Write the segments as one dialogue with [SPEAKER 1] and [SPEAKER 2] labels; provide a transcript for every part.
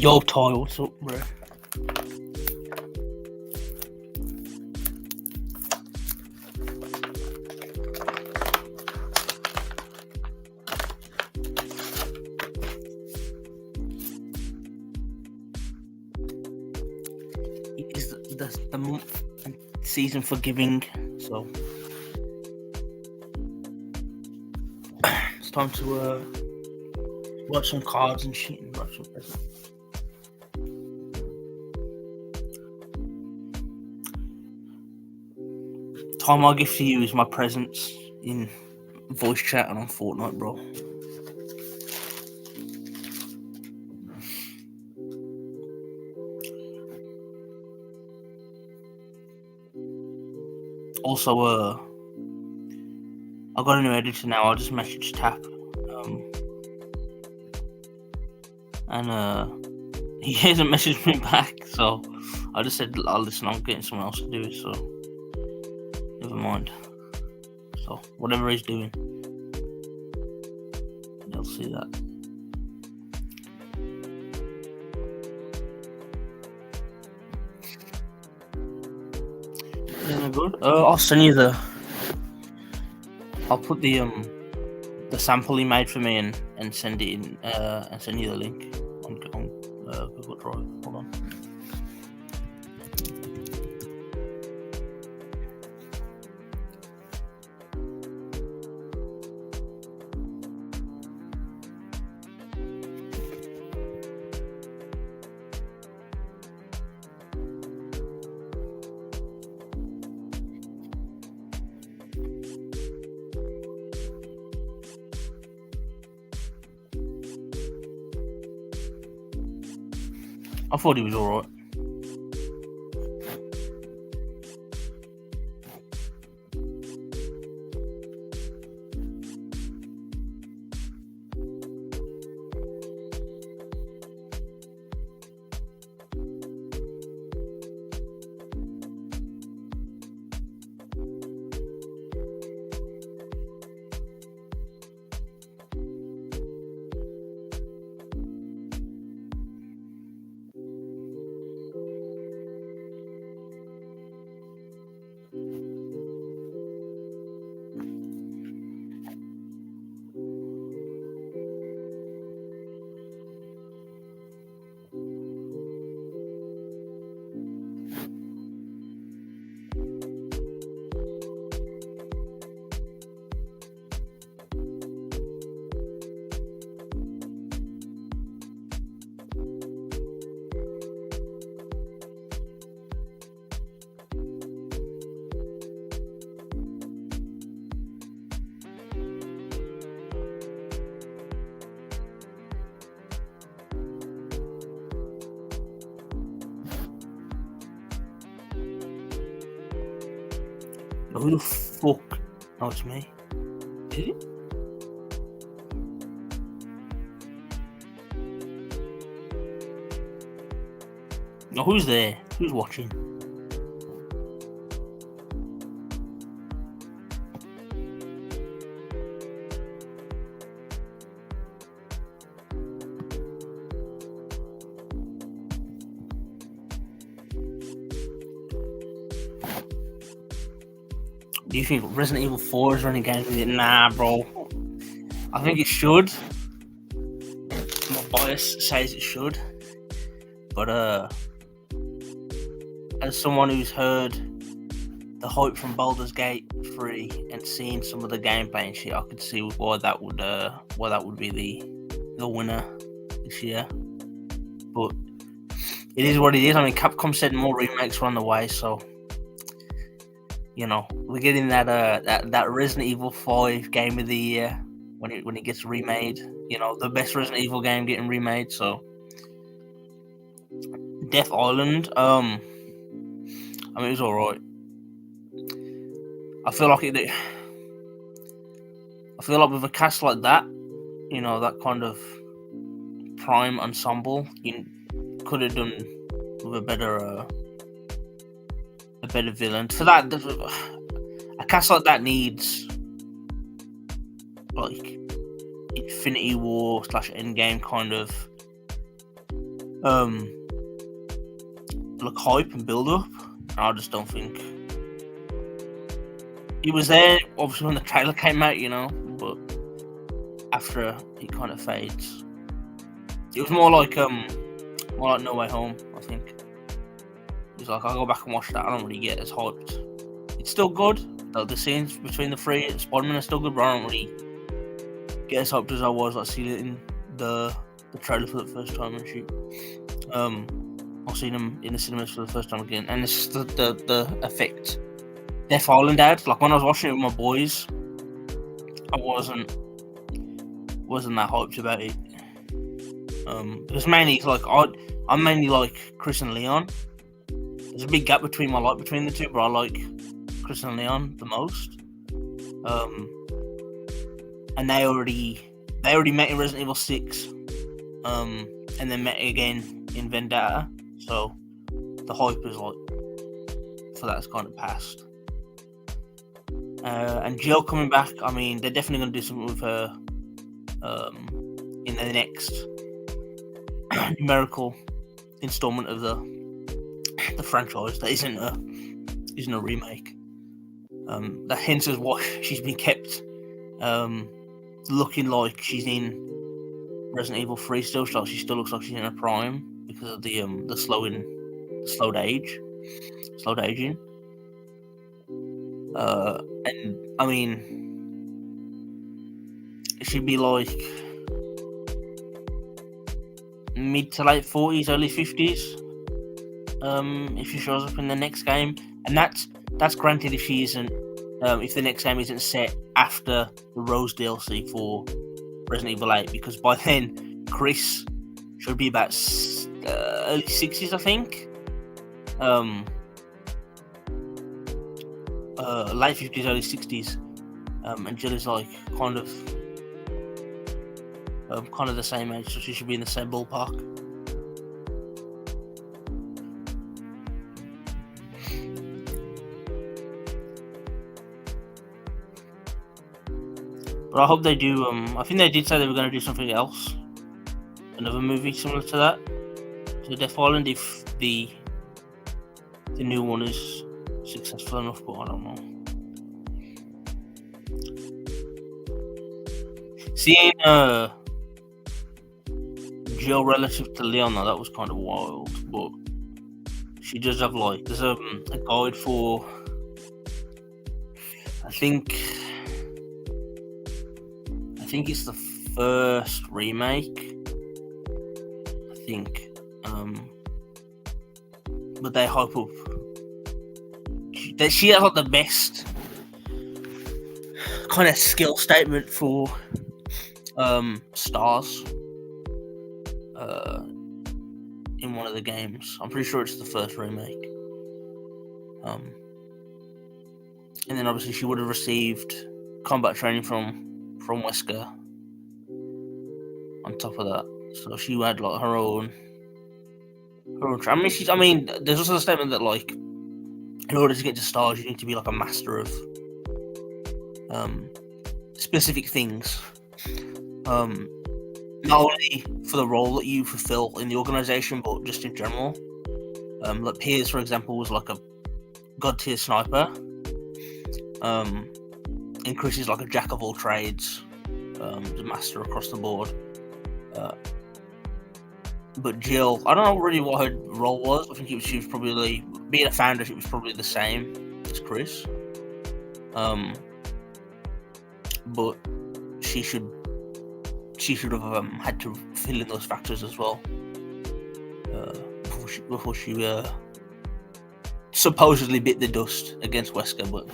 [SPEAKER 1] Yo, Ty, what's up, bro? It's the month and season for giving, so it's time to watch some cards and shit and watch some presents. Time I give to you is my presents in voice chat and on Fortnite, bro. Also, I got a new editor now. I'll just message Tap, and he hasn't messaged me back, so I just said, "I'll listen. I'm getting someone else to do it, so never mind." So whatever he's doing, you'll see that. Yeah, good. I'll send you I'll put the sample he made for me and send it in and send you the link on Google Drive. Hold on. I thought he was alright. Who the fuck? Oh, it's me. Did it? No, who's there? Who's watching? Do you think Resident Evil 4 is running games with it? Nah, bro. I think it should. My bias says it should. But as someone who's heard the hype from Baldur's Gate 3 and seen some of the gameplay and shit, I could see why that would be the winner this year. But it is what it is. I mean, Capcom said more remakes are on the way, so you know, we're getting that Resident Evil 5 game of the year when it gets remade. You know, the best Resident Evil game getting remade. So, Death Island. I mean, it was alright. I feel like with a cast like that, you know, that kind of prime ensemble, you could have done with a better villain. For that, a cast like that needs like Infinity War / Endgame kind of like hype and build up. I just don't think he was there. Obviously, when the trailer came out, but after it kind of fades. It was more like No Way Home. I think it was like I'll go back and watch that. I don't really get as hyped. It's still good. The scenes between the three Spider-Man are still good, but I don't really get as hyped as I was like seeing it in the trailer for the first time and shit. I've seen them in the cinemas for the first time again, and it's just the effect they're falling down. Like when I was watching it with my boys, I wasn't that hyped about it. Because mainly it's like I'm mainly like Chris and Leon. There's a big gap between the two, but I like Chris and Leon the most. And they already met in Resident Evil 6, and then met again in Vendetta. So the hype is like for that's kind of passed. And Jill coming back. I mean, they're definitely going to do something with her in the next numerical installment of the franchise that isn't a remake. That hints as why she's been kept looking like she's in Resident Evil 3 still. So she still looks like she's in her prime because of the slowed aging. And I mean, she'd be like mid to late 40s, early 50s. If she shows up in the next game, and that's granted if she isn't, if the next game isn't set after the Rose DLC for Resident Evil 8, because by then Chris should be about early 60s, I think. Late 50s, early 60s, and Jill is like kind of the same age, so she should be in the same ballpark. But I hope they do. I think they did say they were going to do something else, another movie similar to that, to Death Island, if the new one is successful enough. But I don't know. Seeing Jill relative to Leon, that was kind of wild. But she does have there's a guide for, I think it's the first remake. I think, but they hype up that she has like the best kind of skill statement for stars in one of the games. I'm pretty sure it's the first remake. And then obviously she would have received combat training from Wesker on top of that, so she had like her own. I mean, there's also a statement that like, in order to get to stars, you need to be like a master of specific things. Not only for the role that you fulfill in the organization, but just in general. Like Piers, for example, was like a god tier sniper. And Chris is like a jack of all trades, the master across the board. But Jill, I don't know really what her role was. I think she was probably, being a founder, she was probably the same as Chris. But she should have had to fill in those factors as well before she supposedly bit the dust against Wesker. But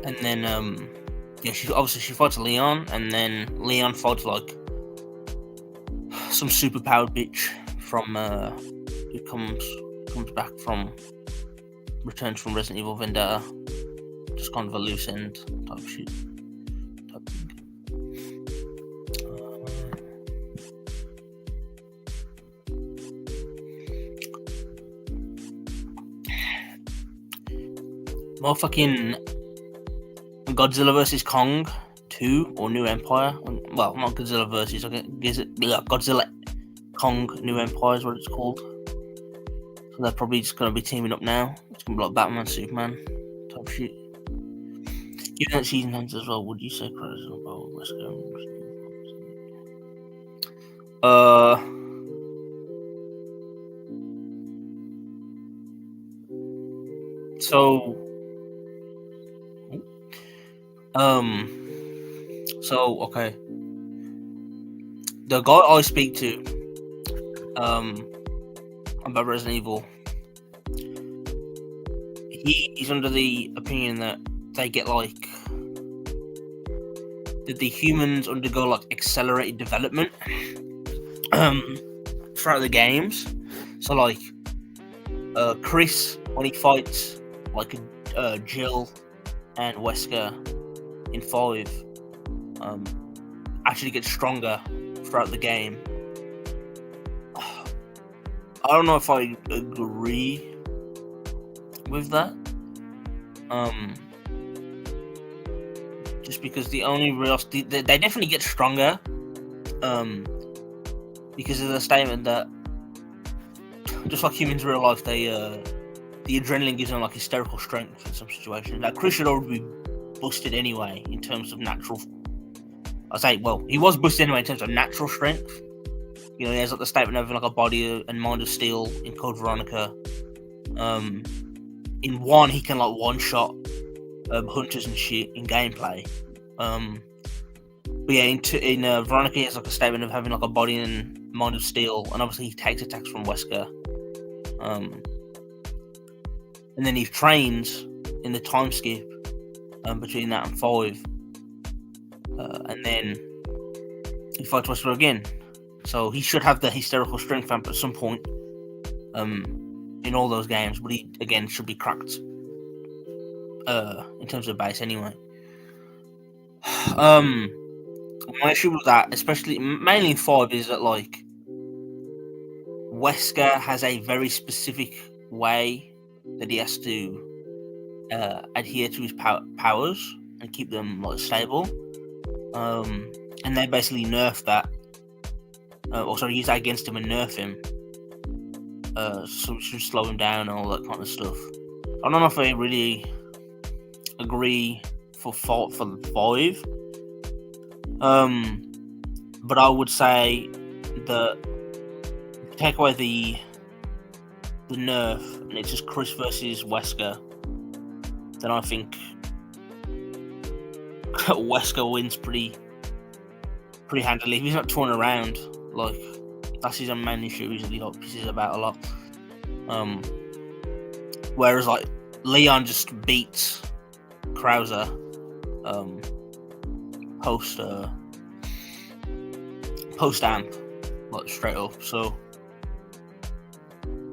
[SPEAKER 1] and then she fights Leon, and then Leon fights like some superpowered bitch from who comes back from returns from Resident Evil Vendetta, just kind of a loose end type thing. Motherfucking Godzilla vs. Kong 2 or New Empire. Well, not Godzilla versus. Godzilla Kong New Empire is what it's called. So they're probably just going to be teaming up now. It's going to be like Batman, Superman type shit. Given that season ends as well, would you say Crows about Wesker? So okay. The guy I speak to about Resident Evil, he's under the opinion that they get like that the humans undergo like accelerated development throughout the games. So like Chris, when he fights like Jill and Wesker in 5, actually gets stronger throughout the game. I don't know if I agree with that. Just because the only real they definitely get stronger. Because of the statement that just like humans in real life, they the adrenaline gives them like hysterical strength in some situations. Like Chris should already be busted anyway in terms of natural. He was busted anyway in terms of natural strength. You know, he has like the statement of like a body and mind of steel in Code Veronica. In 1, he can like one-shot hunters and shit in gameplay. But yeah, in Veronica, he has like a statement of having like a body and mind of steel, and obviously he takes attacks from Wesker. And then he trains in the time skip between that and 5, and then he fights Wesker again. So he should have the hysterical strength amp at some point in all those games, but he again should be cracked in terms of base anyway. My issue with that, especially mainly in 5, is that like Wesker has a very specific way that he has to adhere to his powers and keep them like stable. And they basically nerf that. Use that against him and nerf him. So should slow him down and all that kind of stuff. I don't know if I really agree for 5. But I would say that take away the nerf and it's just Chris versus Wesker, then I think Wesker wins pretty handily. If he's not torn around, like that's his main issue. Usually, like pisses about a lot. Whereas like Leon just beats Krauser post amp, like straight up. So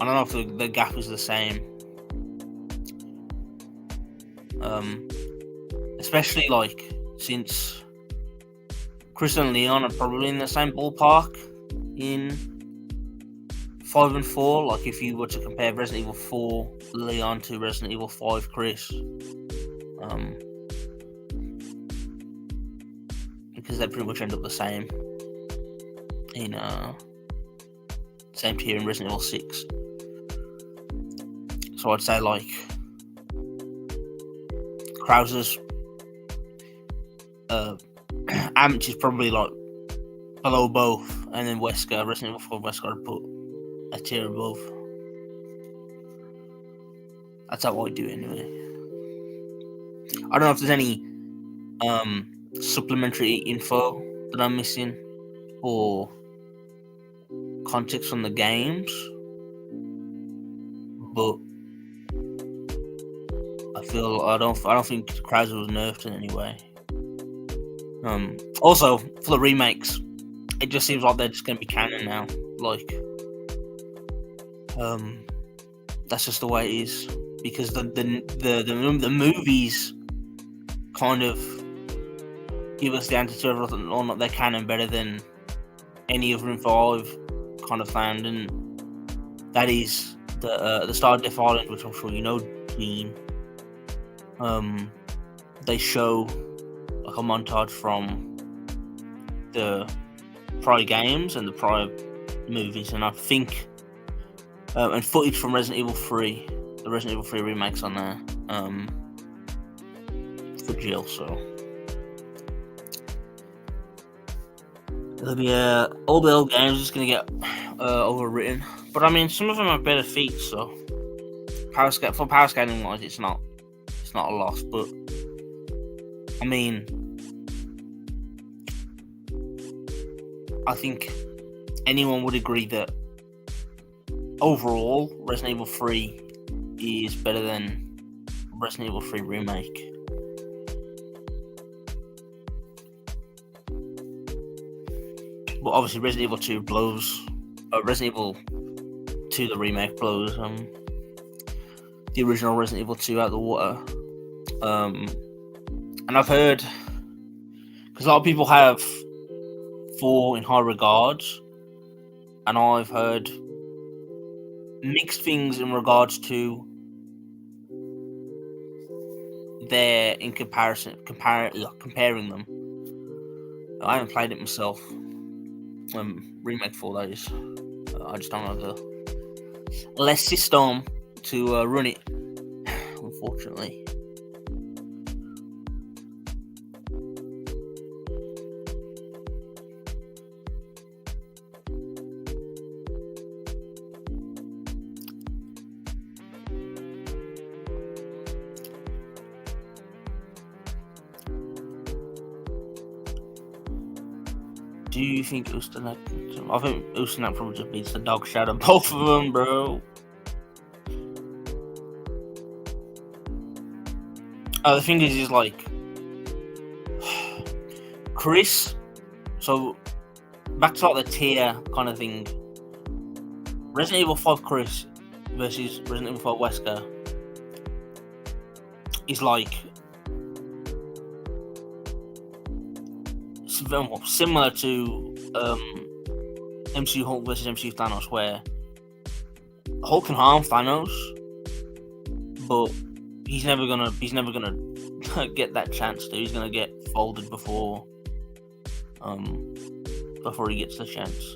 [SPEAKER 1] I don't know if the gap is the same. Especially like since Chris and Leon are probably in the same ballpark in 5 and 4. Like if you were to compare Resident Evil 4 Leon to Resident Evil 5 Chris, because they pretty much end up the same in same tier in Resident Evil 6. So I'd say like Krauser's Amch is probably like below both, and then Resident Evil 4 Wesker I'd put a tier above. That's how I do anyway. I don't know if there's any supplementary info that I'm missing or context from the games, but I don't think Krauser was nerfed in any way. Also, for the remakes, it just seems like they're just going to be canon now. Like, that's just the way it is, because the movies kind of give us the answer to everything on that they're canon better than any other info I've kind of found, and that is the Star of Death Island, which I'm sure you know, Dean. They show like a montage from the prior games and the prior movies, and I think and footage from Resident Evil 3, the Resident Evil 3 remakes on there, for Jill. So it'll be all the old games just gonna get overwritten. But I mean, some of them are better feats, so for power scaling wise, it's not a loss. But I mean, I think anyone would agree that overall, Resident Evil 3 is better than Resident Evil 3 Remake. But obviously, Resident Evil 2 blows. Resident Evil 2, the remake, blows the original Resident Evil 2 out of the water. And I've heard, because a lot of people have 4 in high regards, and I've heard mixed things in regards to their in comparison, comparing them. I haven't played it myself. Remake 4, that is. I just don't have the less system to run it, unfortunately. Do you think Ustanak? I think Ustanak probably just beats the dog shit out of both of them, bro. The thing is like Chris. So back to like the tier kind of thing. Resident Evil 5 Chris versus Resident Evil 5 Wesker is like similar to MCU Hulk versus MCU Thanos, where Hulk can harm Thanos, but he's never gonna get that chance to. He's gonna get folded before he gets the chance.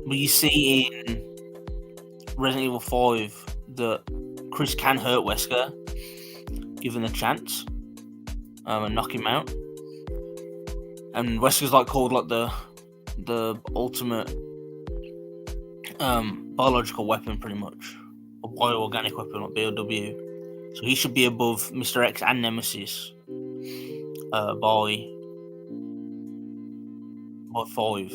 [SPEAKER 1] But you see in Resident Evil 5 that Chris can hurt Wesker given the chance. And knock him out. And Wesker's like called like the ultimate biological weapon, pretty much, a bioorganic weapon, like BOW. So he should be above Mr. X and Nemesis by 5.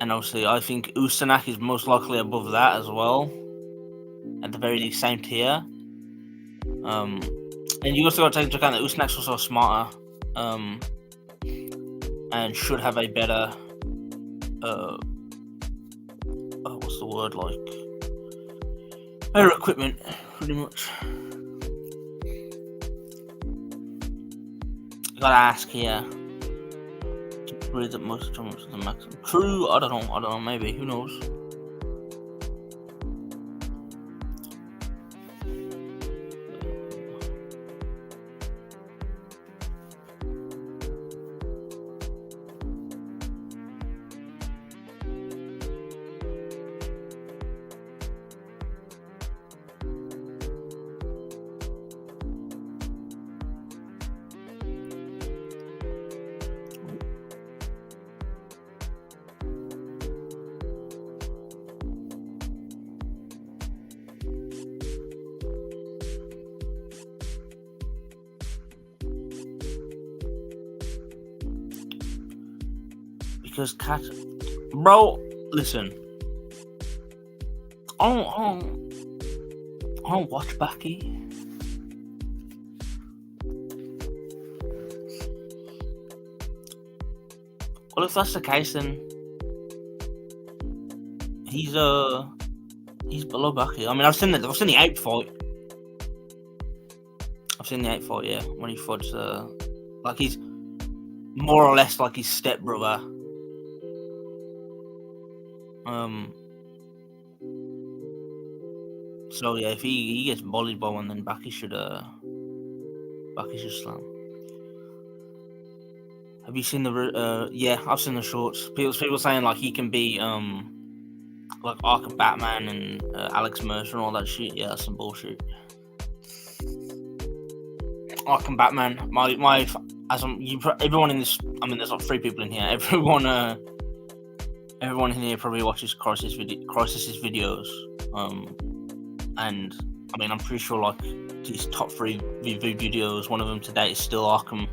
[SPEAKER 1] And obviously, I think Ustanak is most likely above that as well, at the very least, same tier. And you also got to take into account that Usanak's also smarter, and should have a better, what's the word, like, better equipment, pretty much. You gotta ask here. Really, that most of the maximum. True, I don't know, maybe, who knows? Because bro, listen, I don't watch Baki. Well, if that's the case, then he's below Baki. I mean, I've seen the 8th fight. I've seen the 8th fight, yeah, when he fought like he's more or less like his stepbrother. So yeah, if he gets bullied by one, then Baki should slam. Have you seen the? Yeah, I've seen the shorts. People saying like he can be like Arkham Batman and Alex Mercer and all that shit. Yeah, that's some bullshit. Arkham Batman, everyone in this. I mean, there's like 3 people in here. Everyone in here probably watches Crysis's videos. And I mean, I'm pretty sure like his top 3 videos. One of them today is still Arkham.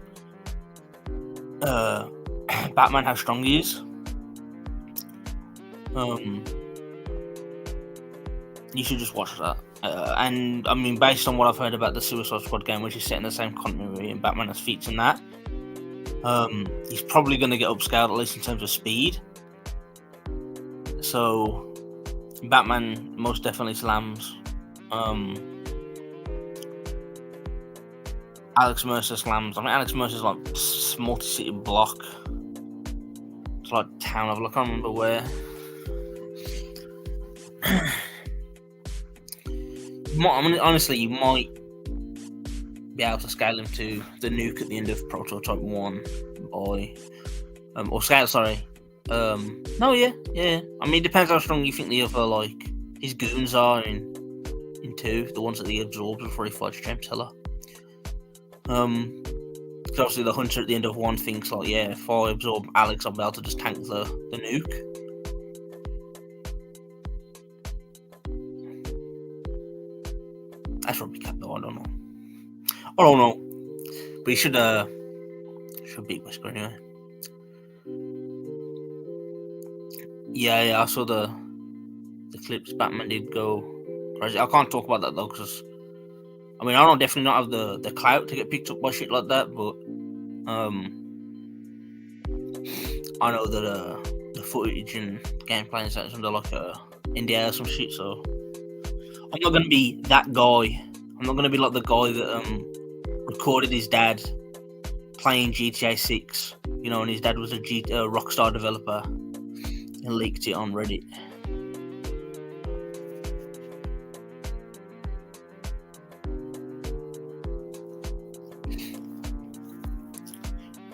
[SPEAKER 1] Batman, how strong he is. You should just watch that. And I mean, based on what I've heard about the Suicide Squad game, which is set in the same continuity, and Batman has feats in that, he's probably going to get upscaled, at least in terms of speed. So, Batman most definitely slams. Alex Mercer slams. I mean, Alex Mercer's like multi-city block. It's like town of, I can't remember where. Honestly, you might be able to scale him to the nuke at the end of Prototype 1 by... or scale, sorry. No, yeah. I mean, it depends how strong you think the other, like, his goons are in 2, the ones that he absorbs before he fights James Heller. Because obviously the Hunter at the end of 1 thinks, like, yeah, if I absorb Alex, I'll be able to just tank the nuke. That's probably cat though, I don't know. But he should beat Wesker anyway. Yeah, I saw the clips. Batman did go crazy. I can't talk about that though, because I mean, I don't definitely not have the clout to get picked up by shit like that, but I know that the footage and gameplay and such under like NDA or some shit, so I'm not gonna be that guy. I'm not gonna be like the guy that recorded his dad playing GTA 6, you know, and his dad was a Rockstar developer and leaked it on Reddit.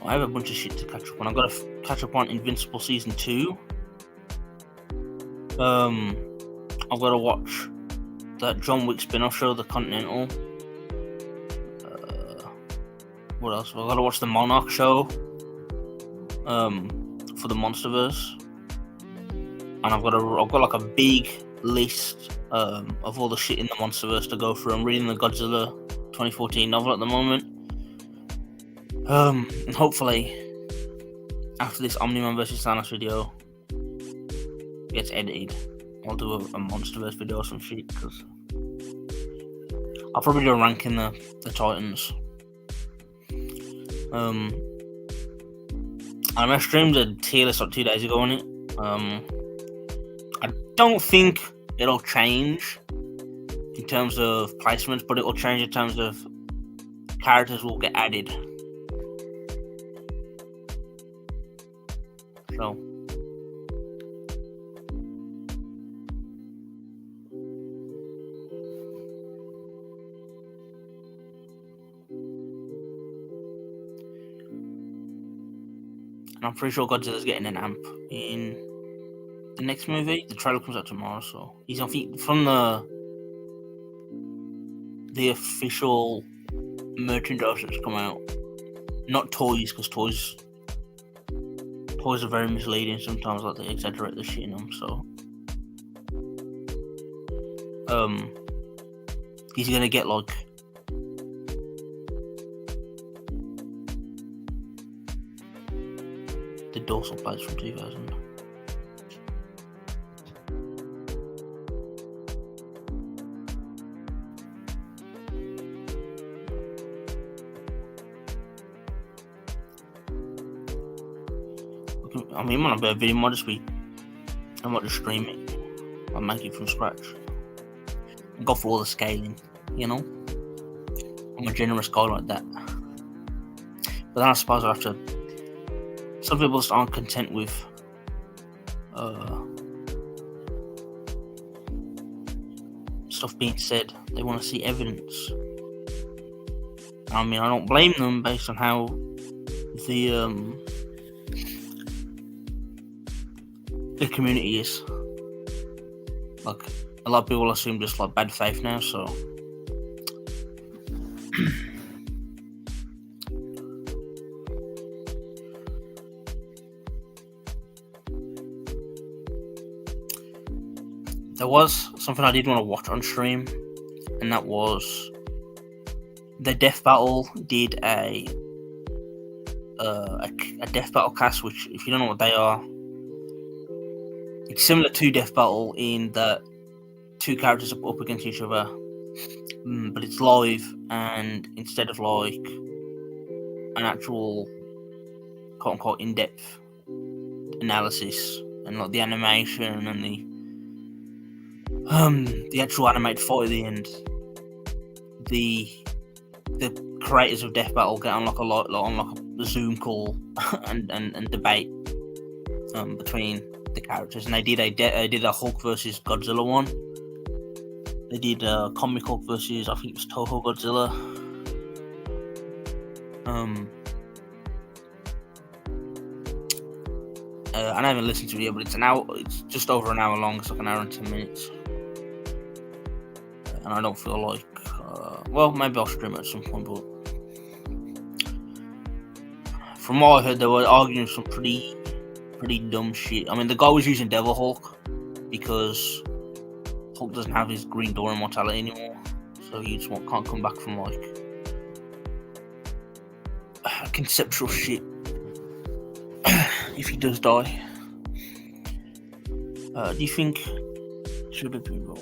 [SPEAKER 1] I have a bunch of shit to catch up on. I've got to catch up on Invincible Season 2. I've got to watch that John Wick spin-off show, The Continental. What else? I've got to watch the Monarch show for the MonsterVerse. And I've got like a big list of all the shit in the MonsterVerse to go through. I'm reading the Godzilla 2014 novel at the moment. And hopefully after this Omni-Man vs Thanos video gets edited, I'll do a MonsterVerse video or some shit, because I'll probably do a ranking the Titans. I streamed a tier list like 2 days ago on it. I don't think it'll change in terms of placements, but it'll change in terms of characters will get added. So and I'm pretty sure Godzilla's getting an amp in the next movie. The trailer comes out tomorrow, so he's on feet from the official merchandise that's come out. Not toys, because toys are very misleading sometimes, like they exaggerate the shit in them, so he's gonna get like the dorsal plates from 2000. I mean, it might not be a video, might just be, I might just stream it. I'll make it from scratch. I'll go for all the scaling, you know? I'm a generous guy like that. But then I suppose I have to, some people just aren't content with stuff being said. They want to see evidence. I mean, I don't blame them based on how the community is. Like, a lot of people assume just like bad faith now, so there was something I did want to watch on stream, and that was the Death Battle did a Death Battle cast, which, if you don't know what they are, it's similar to Death Battle in that two characters are up against each other, but it's live, and instead of like an actual quote unquote in-depth analysis and like the animation and the actual animated fight at the end, the creators of Death Battle get on like a Zoom call and debate between the characters, and they did a Hulk versus Godzilla one. They did a Comic Hulk versus, I think it was Toho Godzilla. I haven't listened to it yet, but it's an hour. It's just over an hour long. It's like an hour and 10 minutes, and I don't feel like. Well, maybe I'll stream it at some point, but from what I heard, they were arguing some pretty dumb shit. I mean, the guy was using Devil Hulk because Hulk doesn't have his green door immortality anymore, so he just can't come back from like conceptual shit if he does die. Do you think should have been wrong?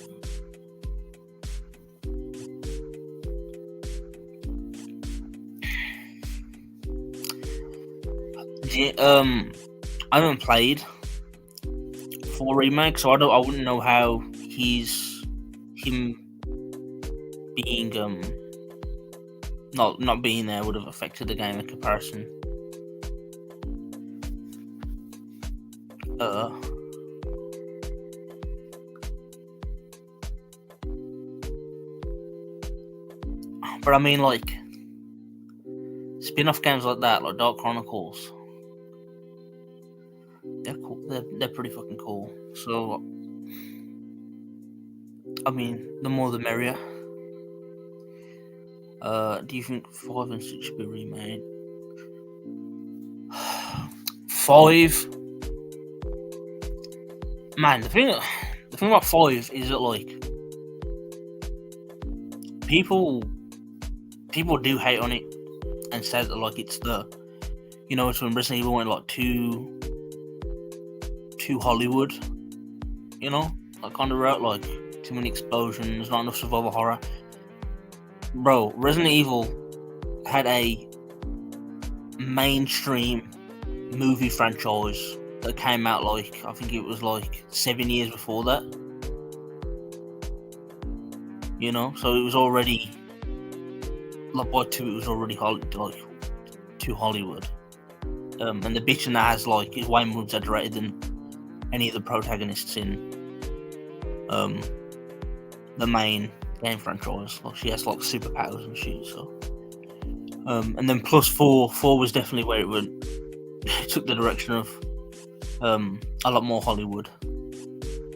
[SPEAKER 1] I haven't played 4 Remake, so I wouldn't know how him being not being there would have affected the game in comparison. But I mean, like, spin-off games like that, like Dark Chronicles, they're cool. They're pretty fucking cool. So, I mean, the more the merrier. Do you think 5 and 6 should be remade? 5, man. The thing about 5 is that, like, people do hate on it and say that, like, it's it's when Resident Evil went like too Hollywood, like on the route, like too many explosions, not enough survival horror. Bro, Resident Evil had a mainstream movie franchise that came out, like, I think it was like 7 years before that. So it was already, like, by 2 it was already too Hollywood. And the bitch in that has, like, is way more exaggerated than any of the protagonists in the main game franchise. Like, she has like superpowers and shit. So, and then plus 4 was definitely where it went. It took the direction of a lot more Hollywood.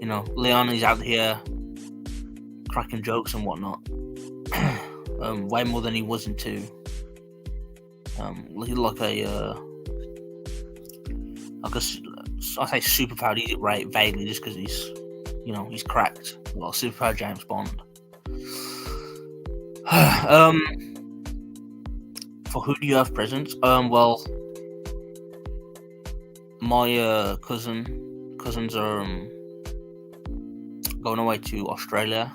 [SPEAKER 1] Leon is out here cracking jokes and whatnot. Way more than he was in 2. I say superpowered, he's right vaguely just because he's cracked. Like superpowered James Bond. For who do you have presents? Well, my cousins are going away to Australia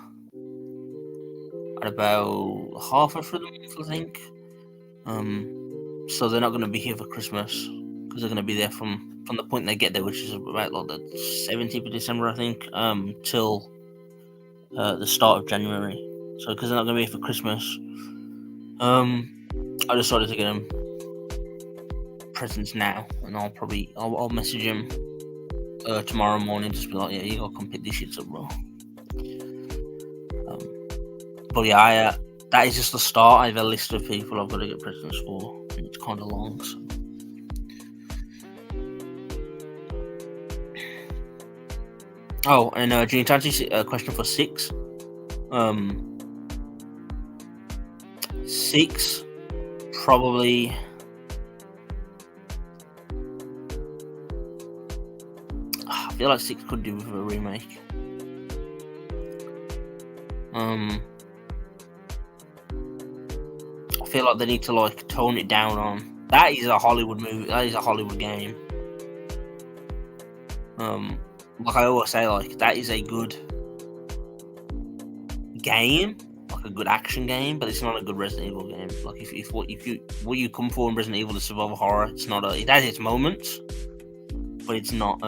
[SPEAKER 1] at about half of the month, I think. So they're not going to be here for Christmas because they're going to be there from the point they get there, which is about like the 17th of December, I think, till the start of January. So because they're not going to be here for Christmas, I decided to get them presents now, and I'll message him tomorrow morning, just be like, yeah, you gotta come pick these shits up, bro. But yeah, that is just the start. I have a list of people I've got to get presents for, and it's kind of long. So. Oh, and Gene, to answer a question for 6. 6 probably. I feel like 6 could do with a remake. I feel like they need to like tone it down on. That is a Hollywood movie. That is a Hollywood game. Like I always say, like that is a good game, like a good action game, but it's not a good Resident Evil game. Like if what you come for in Resident Evil is survival horror, it's not it has its moments, but it's not.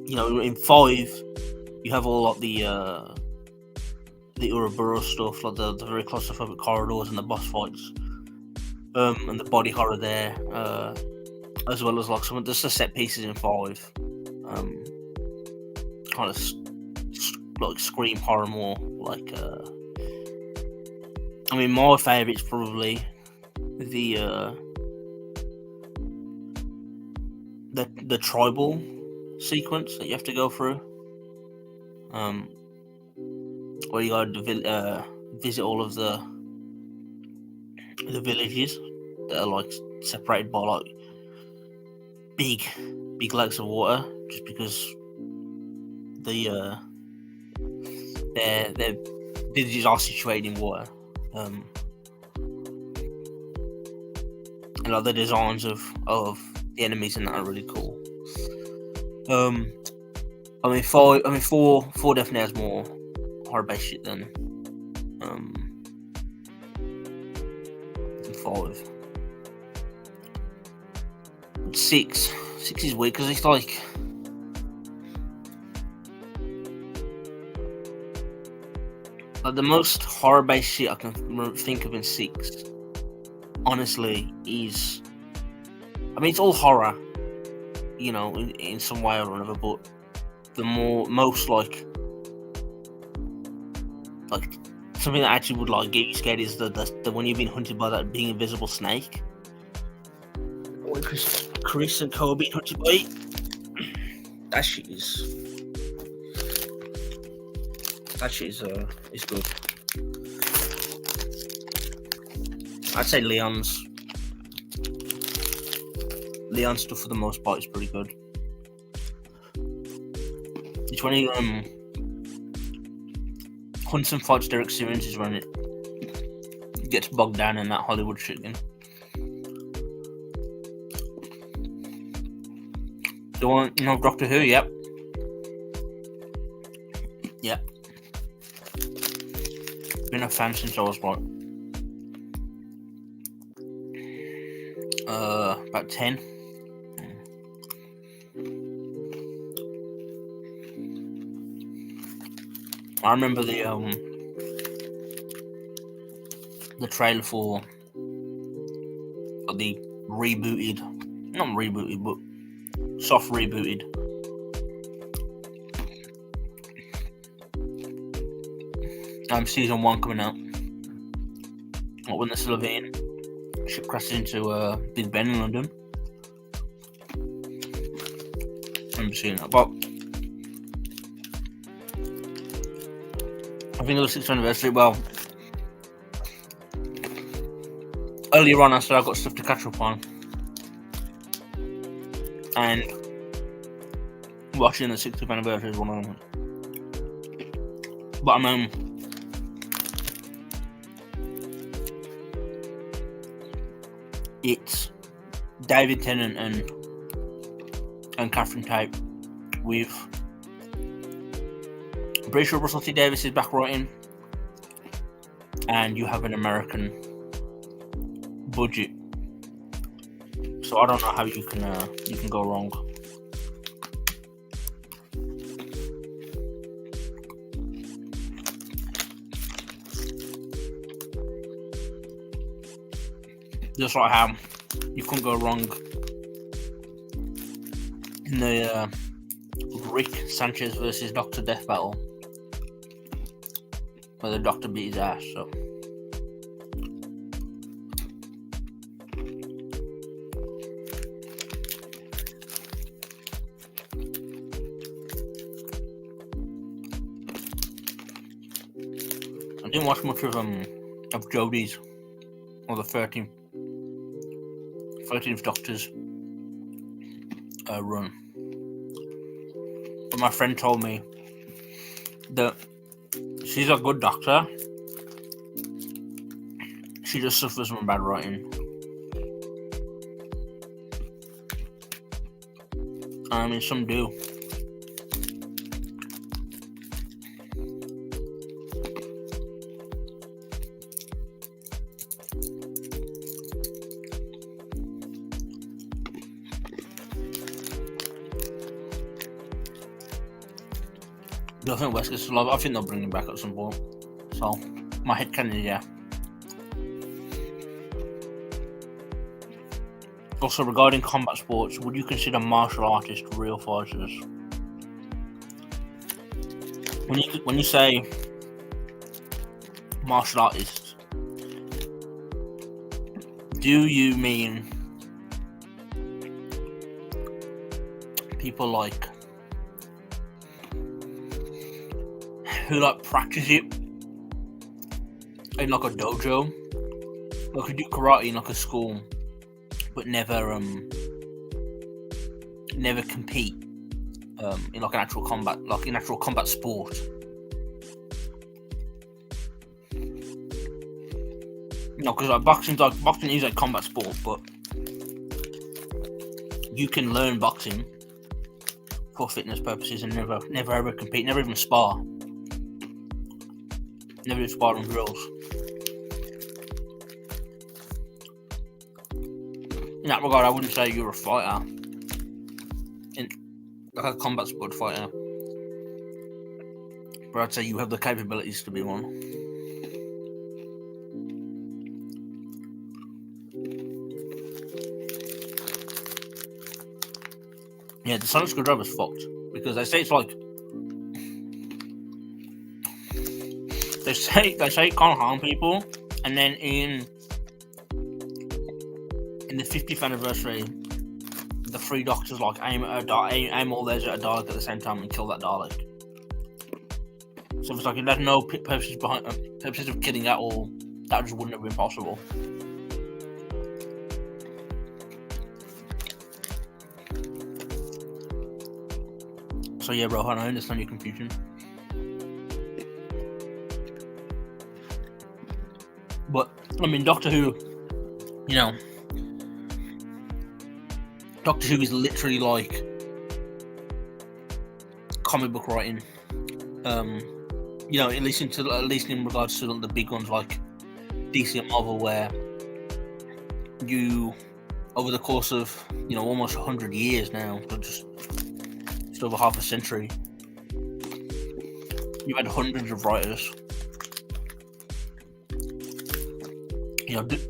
[SPEAKER 1] In 5, you have all like the Ouroboros stuff, like the very claustrophobic corridors and the boss fights, and the body horror there, as well as like some of the set pieces in 5, kind of like scream horror more. Like, I mean, my favourite's probably the tribal sequence that you have to go through, where you got to visit all of the villages that are like separated by like big lakes of water, just because their villages are situated in water, and like the designs of the enemies and that are really cool. I mean, 4 definitely has more horror-based shit than 5. 6 is weird because it's like the most horror-based shit I can think of in 6. Honestly, is it's all horror, in some way or another, but the most like something that actually would like get you scared is the when you've been hunted by that big invisible snake. When Chris and Cole being hunted by it. That shit is good. I'd say Leon's stuff for the most part is pretty good. It's when he hunts and fights Derek Simmons is when it gets bogged down in that Hollywood shit again. The one, Doctor Who, yep. Yep. Been a fan since I was like about 10. I remember the trailer for the not rebooted, but soft rebooted season 1 coming out. When the Slovene ship crashes into Big Ben in London. I remember seeing that, but I think it was 6th anniversary. Well, earlier on I said I got stuff to catch up on, and watching the 60th anniversary is one of them. But it's David Tennant and Catherine Tate with, I'm pretty sure Russell T Davies is back writing, and you have an American budget, so I don't know how you can go wrong. Just like how you couldn't go wrong in the Rick Sanchez versus Dr. Death battle. where the doctor beat his ass. So. I didn't watch much of Jodie's or the 13th Doctor's run, but my friend told me that she's a good doctor. She just suffers from bad writing. I mean, some do. I think West gets love. I think they'll bring him back at some point. So my head canon is yeah. Also, regarding combat sports, would you consider martial artists real fighters? When you say martial artists, do you mean people like who like practice it in like a dojo, like who do karate in like a school, but never compete in like an actual combat, like an actual combat sport? No, because like boxing is a combat sport, but you can learn boxing for fitness purposes and never ever compete, never even spar. Never do sparring drills. In that regard, I wouldn't say you're a fighter, like a combat sport fighter, but I'd say you have the capabilities to be one. Yeah, the sonic screwdriver's fucked because they say it's like. They say it can't harm people, and then in the 50th anniversary, the 3 doctors like aim all theirs at a Dalek at the same time and kill that Dalek. So it's like it had no purposes of killing at all. That just wouldn't have been possible. So yeah, Rohan, I understand your confusion. But, I mean, Doctor Who, Doctor Who is literally like comic book writing. At least in regards to the big ones like DC and Marvel, where you, over the course of, almost 100 years now, or just over half a century, you've had hundreds of writers.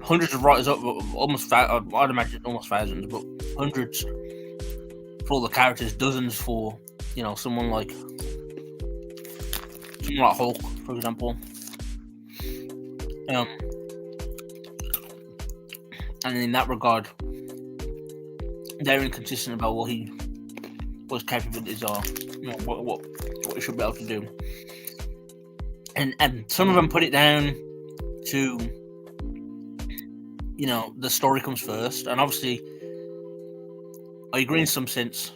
[SPEAKER 1] Hundreds of writers, I'd imagine almost thousands, but hundreds for all the characters, dozens for, someone like Hulk, for example. And in that regard, they're inconsistent about what his capabilities are, what he should be able to do. And some of them put it down to, the story comes first, and obviously, I agree in some sense.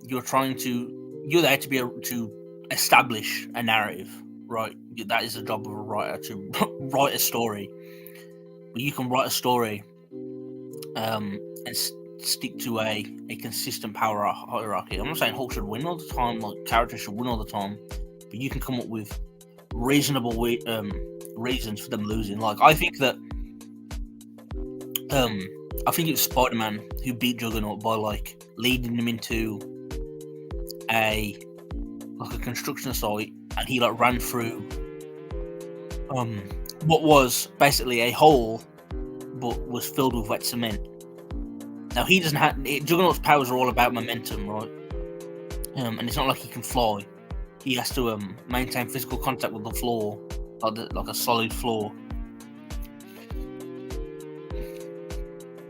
[SPEAKER 1] You're there to be able to establish a narrative, right? That is the job of a writer, to write a story. But you can write a story, and stick to a consistent power hierarchy. I'm not saying Hulk should win all the time, like characters should win all the time, but you can come up with reasonable reasons for them losing. Like I think it was Spider-Man who beat Juggernaut by like leading him into a construction site, and he like ran through what was basically a hole but was filled with wet cement. Now he doesn't have Juggernaut's powers are all about momentum, right? And it's not like he can fly. He has to maintain physical contact with the floor like a solid floor,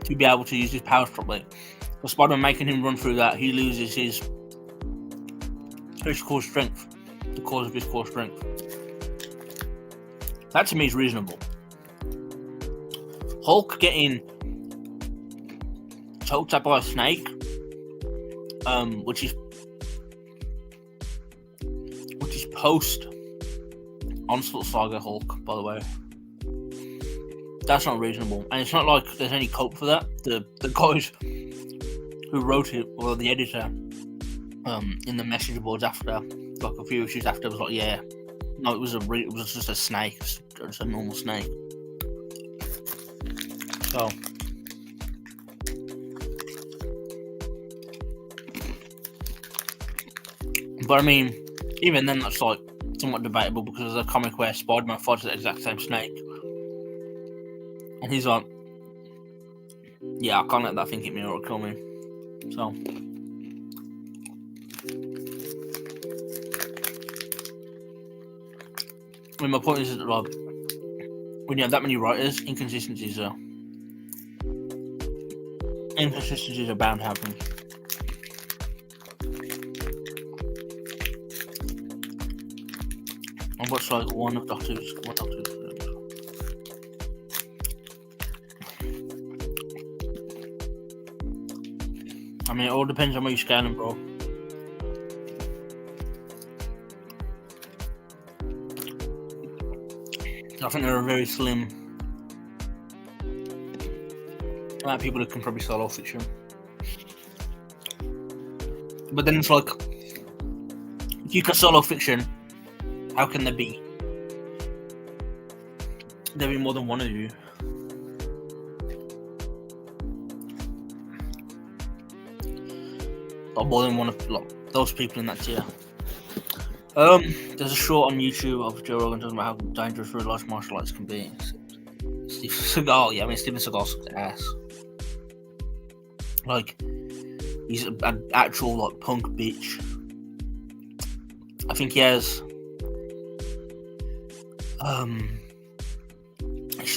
[SPEAKER 1] to be able to use his powers properly. For Spider-Man making him run through that, he loses his core strength, the cause of his core strength. That to me is reasonable. Hulk getting choked up by a snake, which is post Onslaught Saga Hulk, by the way. That's not reasonable, and it's not like there's any cope for that. The guys who wrote it, or the editor, in the message boards after, like a few issues after, was like, yeah, no, it was just a snake, just a normal snake. So, but I mean, even then, that's like somewhat debatable, because there's a comic where Spider-Man fights the exact same snake, and he's like, yeah, I can't let that thing hit me or it'll kill me. So, I mean, my point is that, like, when you have that many writers, inconsistencies are bound to happen. I watched like one of Doctor's. I mean, it all depends on where you're scanning, bro. I think there are very slim amount of people who can probably solo fiction. But then it's like, if you can solo fiction, how can there be more than one of you? Or more than one of those people in that tier. There's a short on YouTube of Joe Rogan talking about how dangerous real life martial arts can be. Steven Seagal, yeah, I mean, Steven Seagal sucks ass. Like, he's an actual like punk bitch. I think he has.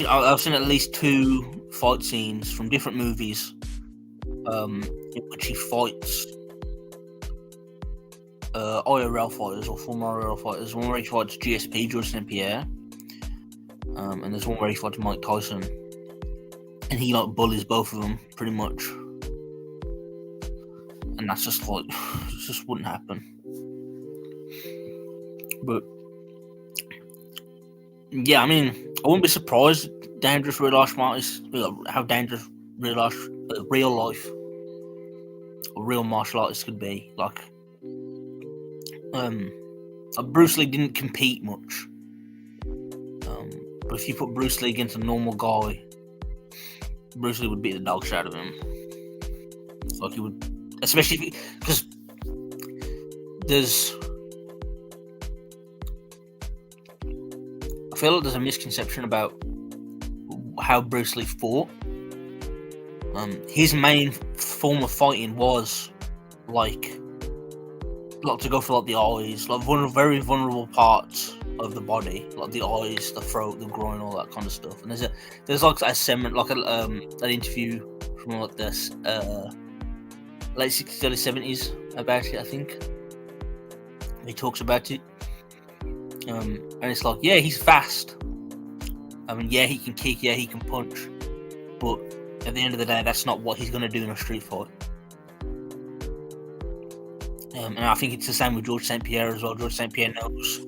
[SPEAKER 1] I've seen at least 2 fight scenes from different movies, in which he fights IRL fighters or former IRL fighters. One where he fights GSP, George St. Pierre, and there's one where he fights Mike Tyson, and he like bullies both of them pretty much, and that's just like, it just wouldn't happen. But yeah, I mean, I wouldn't be surprised dangerous real life martial artists, how dangerous real life or real martial artists could be. Like, Bruce Lee didn't compete much, but if you put Bruce Lee against a normal guy, Bruce Lee would beat the dog shit out of him. Like, he would, especially because I feel like there's a misconception about how Bruce Lee fought. His main form of fighting was like to go for like the eyes, like very vulnerable parts of the body, like the eyes, the throat, the groin, all that kind of stuff. And there's like a segment, like an interview from like this late 60s, early 70s about it, I think. He talks about it. And it's like, yeah, he's fast. I mean, yeah, he can kick, yeah, he can punch. But at the end of the day, that's not what he's going to do in a street fight. And I think it's the same with George St. Pierre as well. George St. Pierre knows,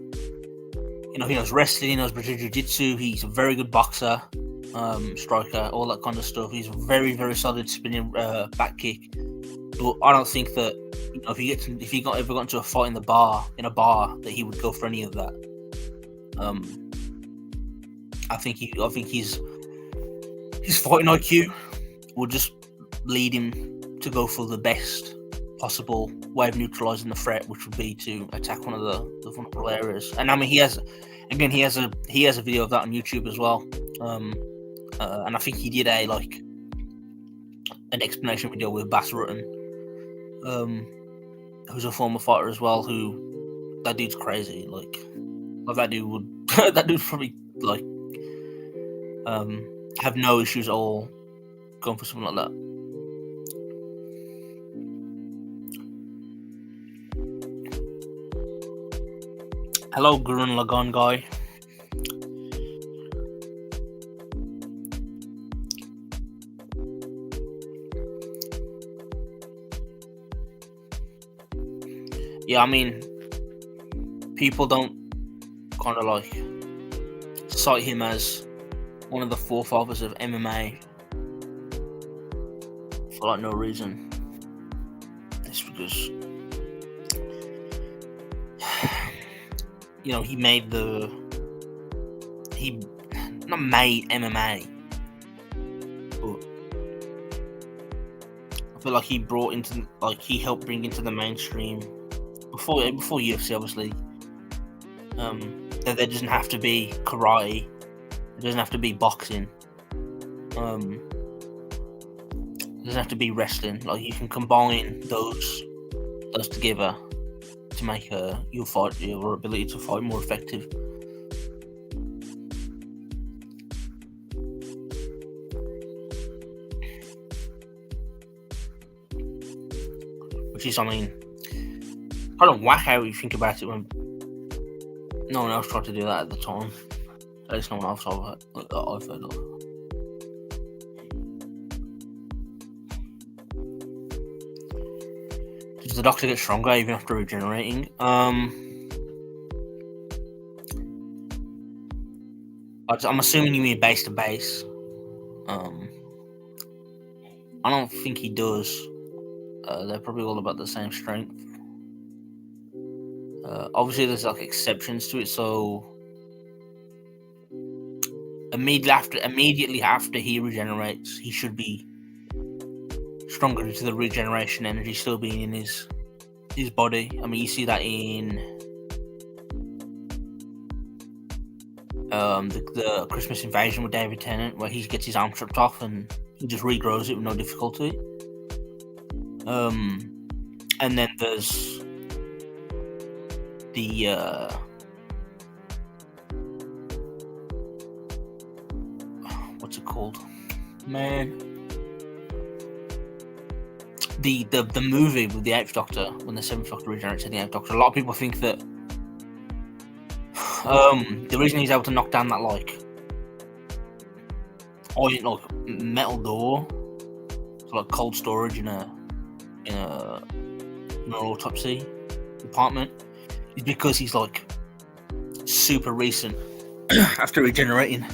[SPEAKER 1] he knows wrestling, he knows Brazilian Jiu-Jitsu, he's a very good boxer, striker, all that kind of stuff. He's very, very solid spinning back kick. But I don't think that, if he ever got into a fight in a bar, that he would go for any of that. I think his fighting IQ would just lead him to go for the best possible way of neutralizing the threat, which would be to attack one of the vulnerable areas. And I mean, he has a video of that on YouTube as well. And I think he did an explanation video with Bass Rutten, who's a former fighter as well. That dude's crazy. Like that dude would That dude's probably like have no issues at all going for something like that. Hello, Gurun Lagan guy. Yeah, I mean, people don't kind of like cite him as one of the forefathers of MMA for like no reason. It's because he not made MMA, but I feel like he helped bring into the mainstream before UFC, obviously. That there doesn't have to be karate, it doesn't have to be boxing, it doesn't have to be wrestling. Like, you can combine those together to make your ability to fight more effective. Which is, I mean, kind of whack how you think about it when no one else tried to do that at the time. At least no one else I've heard of. Does the Doctor get stronger even after regenerating? I'm assuming you mean base to base. I don't think he does. They're probably all about the same strength. Obviously, there's like exceptions to it. So immediately after he regenerates, he should be stronger due to the regeneration energy still being in his body. I mean, you see that in the Christmas Invasion with David Tennant, where he gets his arm stripped off and he just regrows it with no difficulty. And then there's the what's it called? Man, the movie with the 8th Doctor, when the 7th Doctor regenerates to the 8th Doctor. A lot of people think that the reason he's able to knock down that metal door, so like cold storage in an autopsy department, is because he's like super recent after regenerating,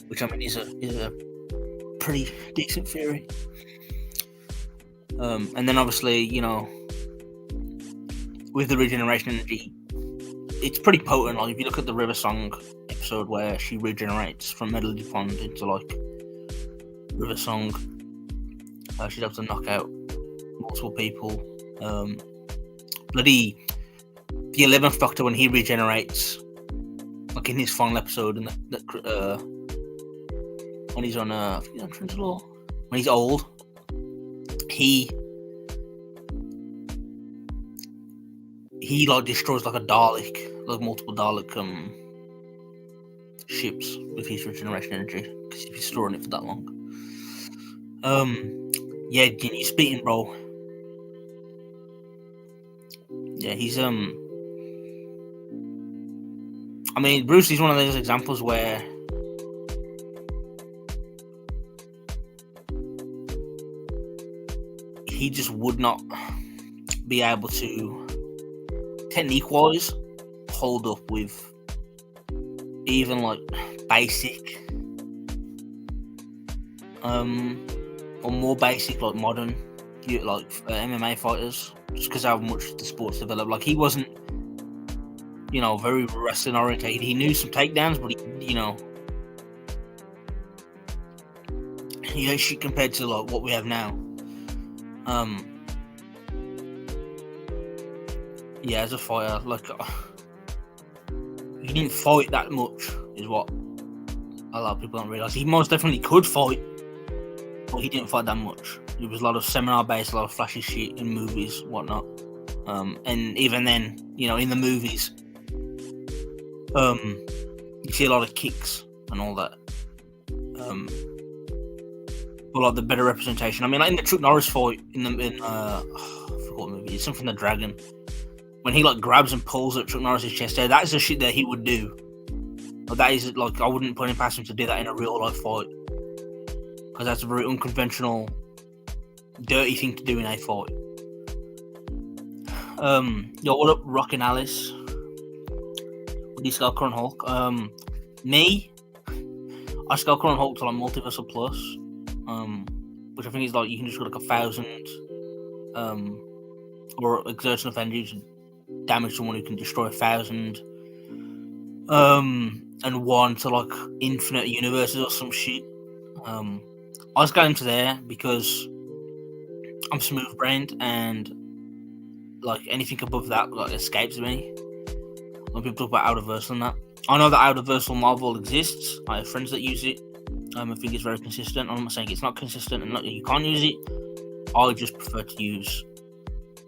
[SPEAKER 1] which I mean is a pretty decent theory. And then obviously, with the regeneration energy, it's pretty potent. Like, if you look at the River Song episode where she regenerates from Melody Pond into like River Song, she's able to knock out multiple people. The 11th Doctor, when he regenerates, like in his final episode, and when he's on Trindle, when he's old, he like destroys like a Dalek, like multiple Dalek ships with his regeneration energy, because he's been storing it for that long. Yeah, he's beating, bro. Yeah, he's I mean, Bruce is one of those examples where he just would not be able to, technique-wise, hold up with even like basic or more basic, like modern MMA fighters, just because how much the sport's developed. Like, he wasn't very wrestling orientated. He knew some takedowns, but he shit compared to like what we have now. Yeah, as a fighter, like, he didn't fight that much, is what a lot of people don't realise. He most definitely could fight, but he didn't fight that much. It was a lot of seminar-based, a lot of flashy shit in movies, whatnot. And even then, in the movies, You see a lot of kicks and all that. But like the better representation. I mean, like in the Chuck Norris fight, I forgot what movie. It's something from the Dragon. When he like grabs and pulls at Chuck Norris's chest there, that is the shit that he would do. Like, that is like, I wouldn't put him past him to do that in a real life fight, because that's a very unconventional, dirty thing to do in a fight. Yo, what up, Rockin' Alice? What do you scale Current Hulk? Me, I scale Current Hulk to like Multiversal Plus, which I think is like you can just go like 1,000, or exert enough energy to damage someone who can destroy 1,000, and 1 to like infinite universes or some shit. I scale him to there because I'm smooth brained, and like anything above that like escapes me. When people talk about Outerversal and that, I know that Outerversal Marvel exists. I have friends that use it. I think it's very consistent. I'm not saying it's not consistent and you can't use it. I just prefer to use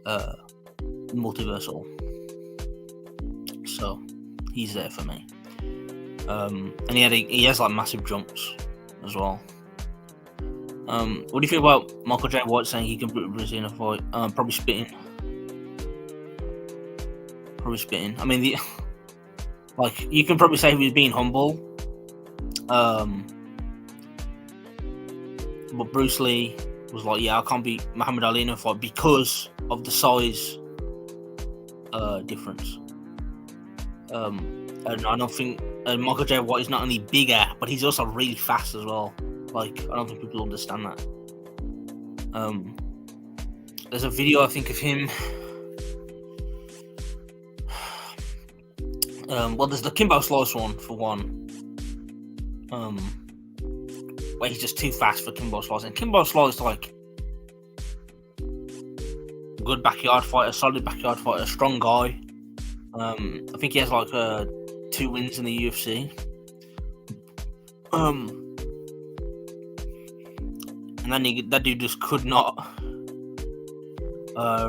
[SPEAKER 1] Multiversal. So he's there for me. And he has like massive jumps as well. What do you think about Michael J. White saying he can beat Bruce in a fight? Probably spitting. I mean, like you can probably say he was being humble. But Bruce Lee was like, yeah, I can't beat Muhammad Ali in a fight because of the size difference. And I don't think Michael J. White is not only bigger, but he's also really fast as well. Like, I don't think people understand that. There's a video I think of him. Well, there's the Kimbo Slice one for one. Where he's just too fast for Kimbo Slice, and Kimbo Slice like good backyard fighter, solid backyard fighter, strong guy. I think he has like 2 wins in the UFC. And then that dude just could not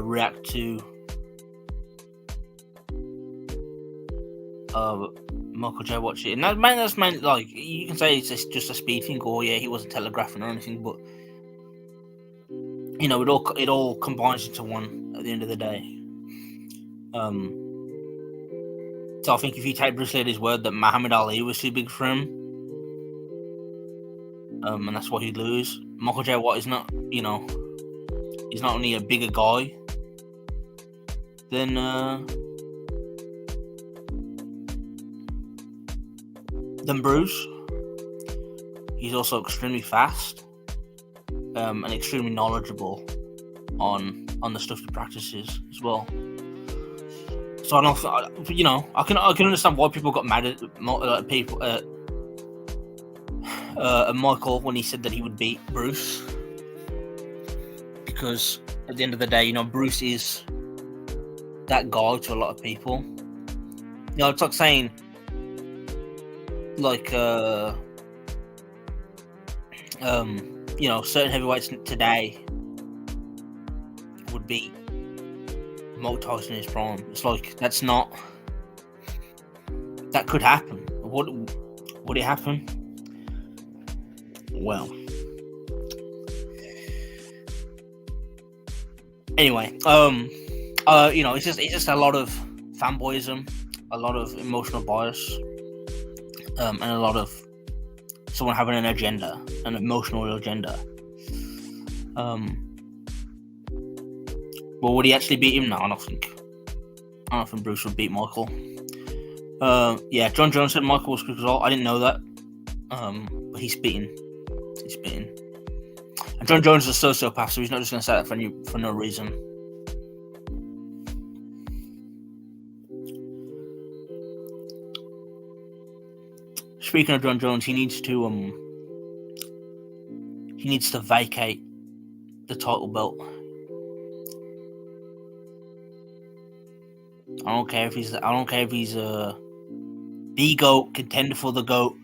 [SPEAKER 1] react to Michael J. White shit. And that's like, you can say it's just a speed thing, or yeah, he wasn't telegraphing or anything, but you know, it all combines into one at the end of the day. So I think if you take Bruce Lee at his word that Muhammad Ali was too big for him, and that's why he'd lose. Michael J. White is not, you know, he's not only a bigger guy than Bruce. He's also extremely fast, and extremely knowledgeable on the stuff he practices as well. So I don't, you know, I can understand why people got mad at people at Michael when he said that he would beat Bruce, because at the end of the day, you know, Bruce is that guy to a lot of people. You know, it's like saying, like, you know, certain heavyweights today would beat Mike Tyson in his prime. It's like, that could happen. Would it happen? Well, anyway, you know, it's just a lot of fanboyism, a lot of emotional bias, and a lot of someone having an agenda, an emotional agenda. But would he actually beat him? No, I don't think Bruce would beat Michael. Yeah, John Jones said Michael was quick as well. I didn't know that. But he's spitting. And John Jones is a sociopath, so he's not just going to say that for no reason. Speaking of John Jones, he needs to vacate the title belt. I don't care if he's the GOAT, contender for the GOAT.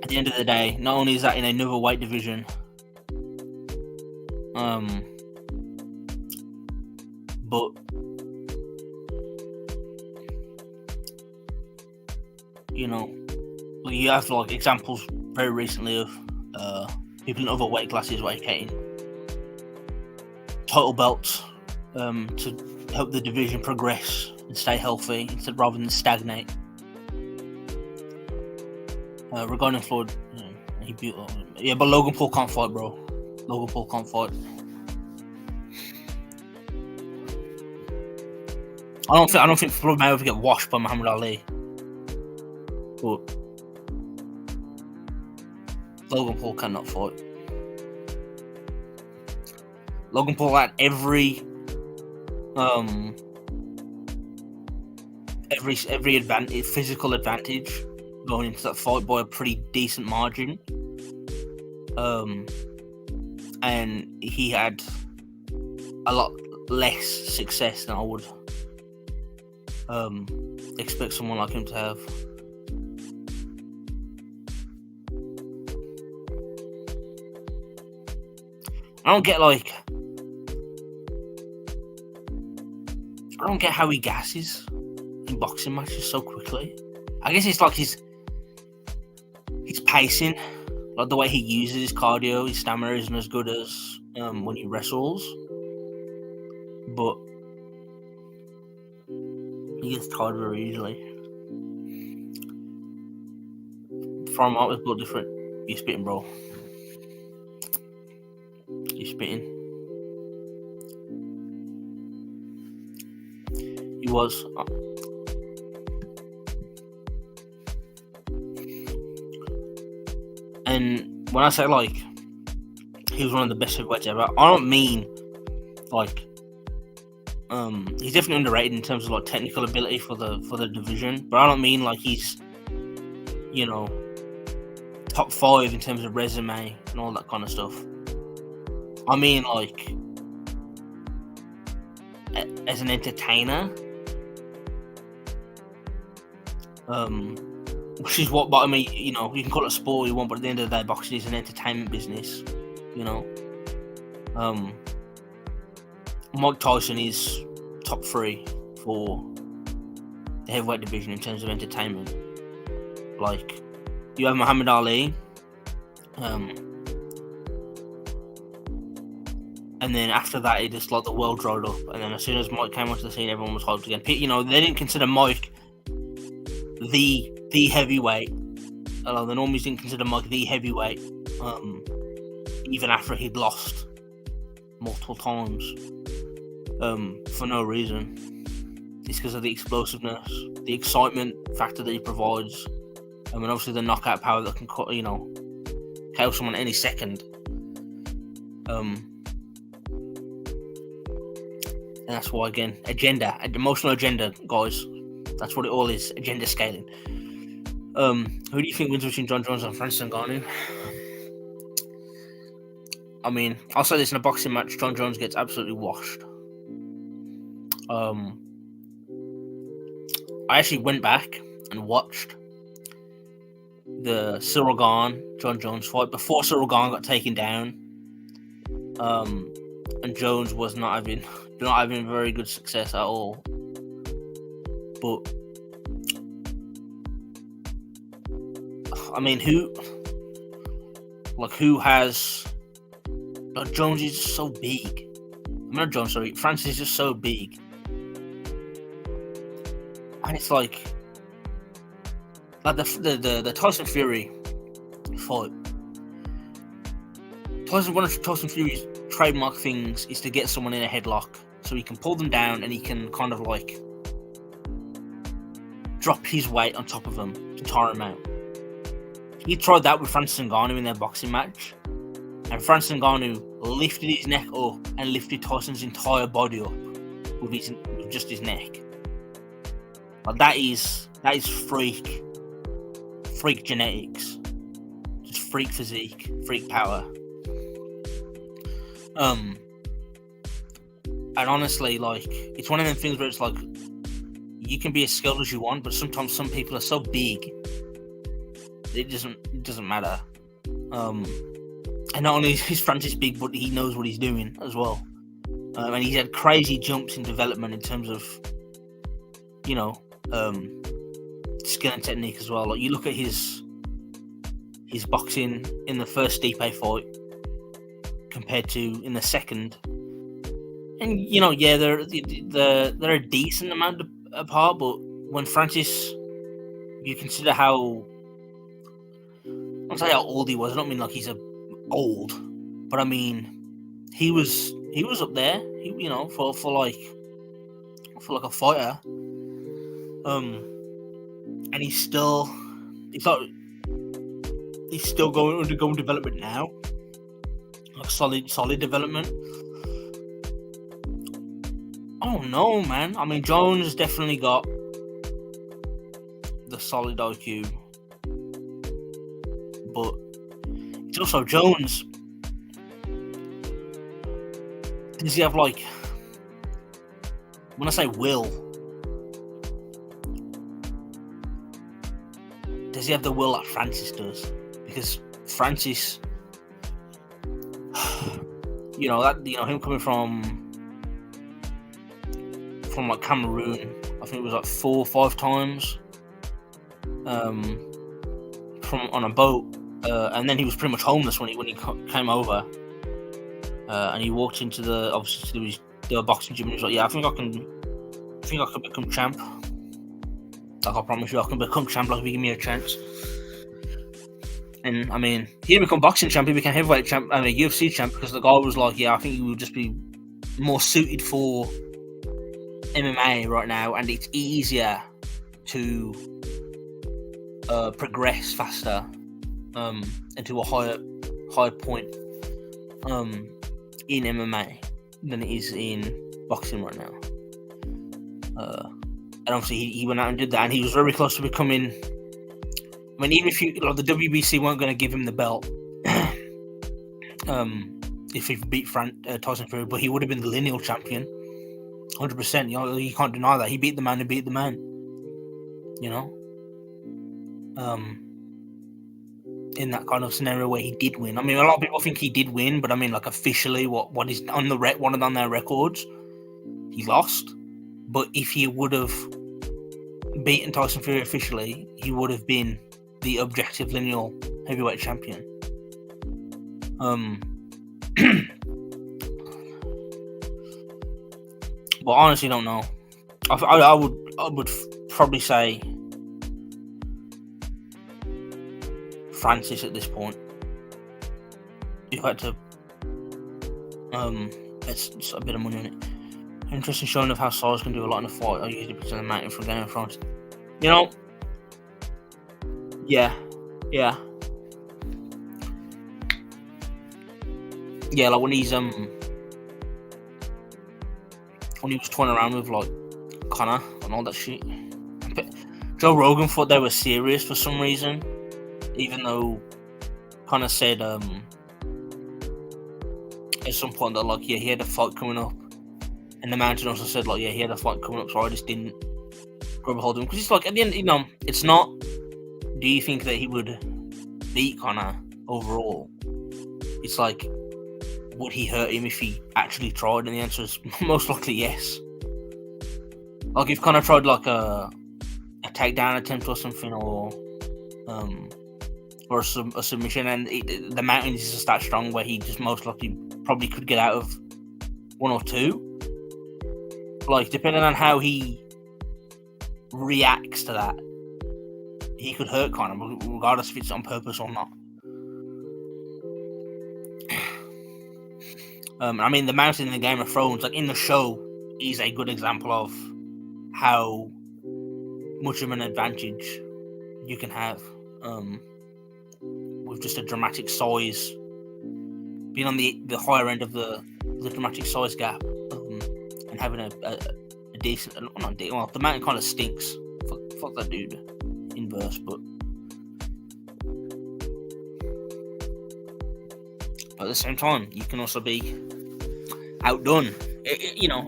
[SPEAKER 1] At the end of the day, not only is that in another weight division, but you know, you have like examples very recently of people in other weight classes vacating title belts to help the division progress and stay healthy instead rather than stagnate. Regarding Floyd, he beat. But Logan Paul can't fight, bro. Logan Paul can't fight. I don't think Floyd may ever get washed by Muhammad Ali. But Logan Paul cannot fight. Logan Paul had every advantage, physical advantage going into that fight by a pretty decent margin. And he had a lot less success than I would expect someone like him to have. I don't get how he gasses in boxing matches so quickly. I guess it's like his pacing, like the way he uses his cardio, his stamina isn't as good as when he wrestles. But he gets tired very easily. From out was a little different. You're spitting, bro. You're spitting. He was. And when I say like he was one of the best heavyweights ever, I don't mean like he's definitely underrated in terms of like technical ability for the division, but I don't mean like he's, you know, top 5 in terms of resume and all that kind of stuff. I mean like as an entertainer, which is what, but I mean, you know, you can call it a sport you want, but at the end of the day, boxing is an entertainment business, you know. Mike Tyson is top 3 for the heavyweight division in terms of entertainment. Like, you have Muhammad Ali, and then after that, it just like the world dried up. And then as soon as Mike came onto the scene, everyone was hyped again. You know, they didn't consider Mike the heavyweight. They normally didn't consider Mike the heavyweight, even after he'd lost multiple times, for no reason. It's because of the explosiveness, the excitement factor that he provides, and obviously the knockout power that can, you know, KO someone any second. And that's why, again, an emotional agenda, guys. That's what it all is, agenda scaling. Who do you think wins between Jon Jones and Francis Ngannou? I mean, I'll say this: in a boxing match, Jon Jones gets absolutely washed. I actually went back and watched the Ciryl Gane Jon Jones fight before Ciryl Gane got taken down. And Jones was not having very good success at all. But I mean, who has? Like, Jones is just so big. Francis is just so big, and it's like the Tyson Fury fight. One of Tyson Fury's trademark things is to get someone in a headlock, so he can pull them down and he can kind of like drop his weight on top of them to tire him out. He tried that with Francis Ngannou in their boxing match, and Francis Ngannou lifted his neck up and lifted Tyson's entire body up with just his neck. Like, that is freak genetics, just freak physique, freak power. And honestly, like, it's one of them things where it's like, you can be as skilled as you want, but sometimes some people are so big it doesn't matter. And not only is Francis big, but he knows what he's doing as well. And he's had crazy jumps in development in terms of, you know, skill and technique as well. Like you look at his boxing in the first Stipe fight compared to in the second, and they're a decent amount apart. But when Francis, you consider how, I don't say how old he was. I don't mean like he's old, but I mean he was up there. For like a fighter, and he's still undergoing development now, like solid development. I don't know, man. I mean, Jones definitely got the solid IQ, but it's also Jones. Does he have like? When I say will, does he have the will that Francis does? Because Francis, him coming from like Cameroon, I think it was like 4 or 5 times, from on a boat, and then he was pretty much homeless when he came over, and he walked into the boxing gym and he was like, yeah, I think I could become champ. Like, I promise you I can become champ, like if you give me a chance. And I mean, he didn't become boxing champ, he became heavyweight champ, I mean UFC champ, because the guy was like, yeah, I think you would just be more suited for MMA right now, and it's easier to progress faster into a higher point in MMA than it is in boxing right now. And obviously he went out and did that, and he was very close to becoming. I mean, even if the WBC weren't going to give him the belt, if he beat Tyson Fury, but he would have been the lineal champion, 100%. You can't deny that he beat the man who beat the man. In that kind of scenario where he did win. I mean, a lot of people think he did win, but I mean, like officially, what is on their records, he lost. But if he would have beaten Tyson Fury officially, he would have been the objective lineal heavyweight champion. But I honestly don't know. I would probably say Francis at this point. If I had to, it's a bit of money on it. Interesting showing of how size can do a lot in a fight. I usually put in the mountain from Game of Thrones. Yeah. Yeah, like when he's when he was toying around with like Connor and all that shit. Joe Rogan thought they were serious for some reason, even though Connor said at some point that like, yeah, he had a fight coming up, and the Mountain also said like, yeah, he had a fight coming up, so I just didn't grab a hold of him, because it's like at the end, it's not, do you think that he would beat Connor overall? It's like, would he hurt him if he actually tried? And the answer is most likely yes. Like if Connor tried like a takedown attempt or something, or a submission, and the Mountain is just that strong where he just most likely probably could get out of 1 or 2. Like depending on how he reacts to that, he could hurt Connor, regardless if it's on purpose or not. I mean, the Mountain in the Game of Thrones, like in the show, is a good example of how much of an advantage you can have with just a dramatic size, being on the higher end of the dramatic size gap, and having a decent, well, the Mountain kind of stinks. Fuck that dude, inverse, but at the same time, you can also be outdone.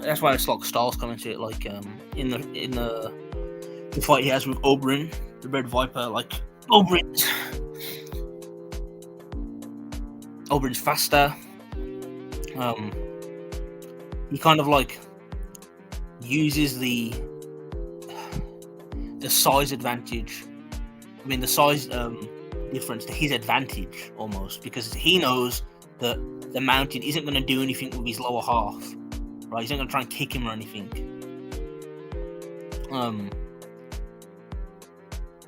[SPEAKER 1] That's why it's like styles come into it. Like in the fight he has with Oberyn, the Red Viper, like Oberyn's faster. He kind of like uses the the size advantage. I mean, the size difference to his advantage almost, because he knows that the Mountain isn't going to do anything with his lower half, right? He's not going to try and kick him or anything.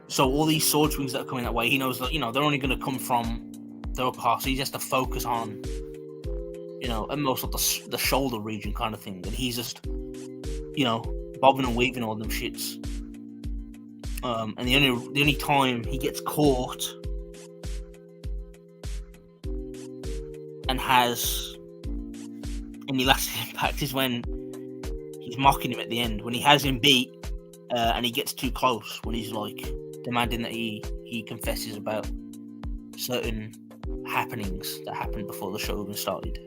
[SPEAKER 1] So all these sword swings that are coming that way, he knows that, you know, they're only going to come from the upper half, so he has to focus on, you know, at most of the shoulder region kind of thing, and he's just, you know, bobbing and weaving all them shits. And the only time he gets caught and has any lasting impact is when he's mocking him at the end, when he has him beat, and he gets too close, when he's like demanding that he confesses about certain happenings that happened before the show even started,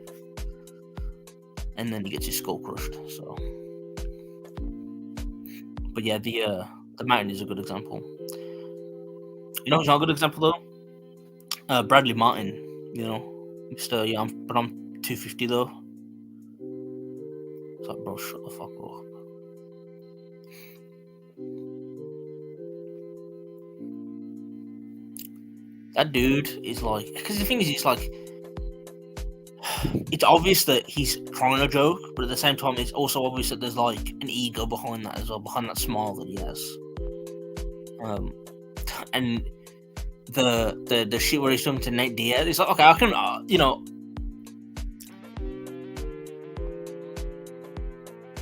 [SPEAKER 1] and then he gets his skull crushed. So, but yeah, the Mountain is a good example. You know who's not a good example though? Bradley Martin. You know, Mr. Yeah, I'm 250 though. It's like, bro, shut the fuck up. That dude is like, because the thing is, it's like, it's obvious that he's trying to joke, but at the same time, it's also obvious that there's like an ego behind that as well, behind that smile that he has. And the shit where he's talking to Nate Diaz, it's like, okay, I can, you know,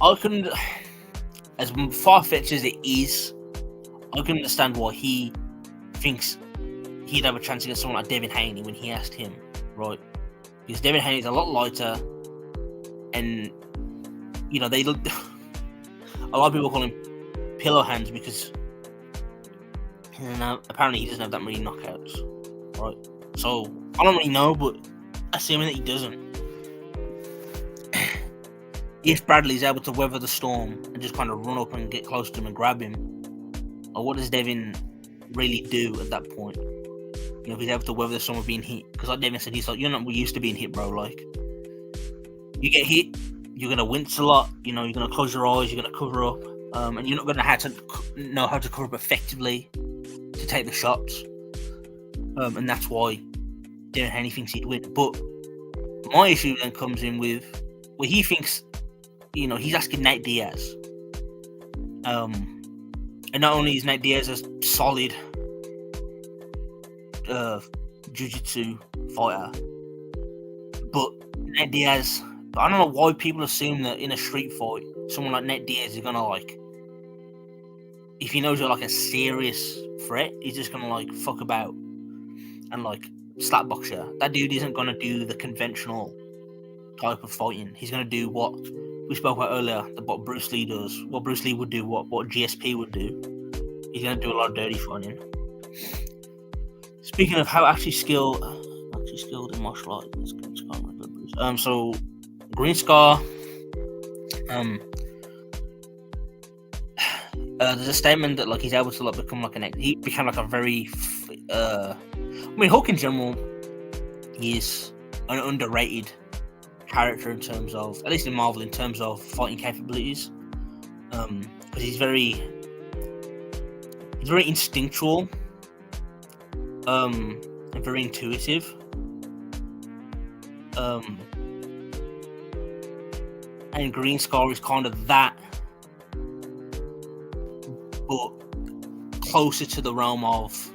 [SPEAKER 1] I can, as far-fetched as it is, I can understand why he thinks he'd have a chance against someone like Devin Haney when he asked him, right? Because Devin Haney's a lot lighter, and, you know, they look. A lot of people call him pillow hands because, you know, apparently he doesn't have that many knockouts, right? So I don't really know, but assuming that he doesn't, if Bradley's able to weather the storm and just kind of run up and get close to him and grab him, or what does Devin really do at that point? You know, if he's able to weather the storm of being hit, because like Devin said, he's like, you're not used to being hit, bro. Like, you get hit, you're gonna wince a lot. You know, you're gonna close your eyes, you're gonna cover up, and you're not gonna have to know how to cover up effectively to take the shots. And that's why Devin Haney thinks he'd win. But my issue then comes in with where he thinks, you know, he's asking Nate Diaz. And not only is Nate Diaz a solid jiu-jitsu fighter, but Nate Diaz, I don't know why people assume that in a street fight, someone like Nate Diaz is gonna, like, if he knows you're like a serious threat, he's just gonna like fuck about and like slap box you. That dude isn't gonna do the conventional type of fighting. He's gonna do what we spoke about earlier, what Bruce Lee does, what Bruce Lee would do, what GSP would do. He's gonna do a lot of dirty fighting. Speaking of how actually skilled in martial arts, so Green Scar, there's a statement that like he's able to like become like he became like a very, I mean, Hulk in general is an underrated character in terms of, at least in Marvel, in terms of fighting capabilities, because he's very instinctual, and very intuitive, and Green Scar is kind of that, but closer to the realm of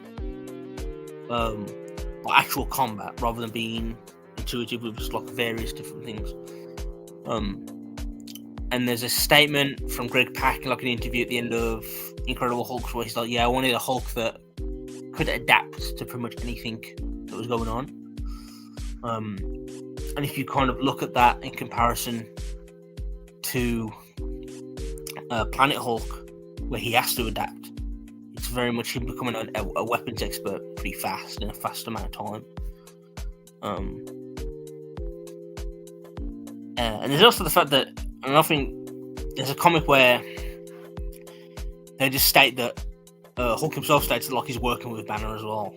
[SPEAKER 1] actual combat rather than being intuitive with just like various different things. And there's a statement from Greg Pak in like an interview at the end of Incredible Hulk where he's like, yeah, I wanted a Hulk that could adapt to pretty much anything that was going on. And if you kind of look at that in comparison to Planet Hulk, where he has to adapt, it's very much him becoming a weapons expert pretty fast in a fast amount of time. And there's also the fact that, and I think there's a comic where they just state that Hulk himself states that like he's working with Banner as well.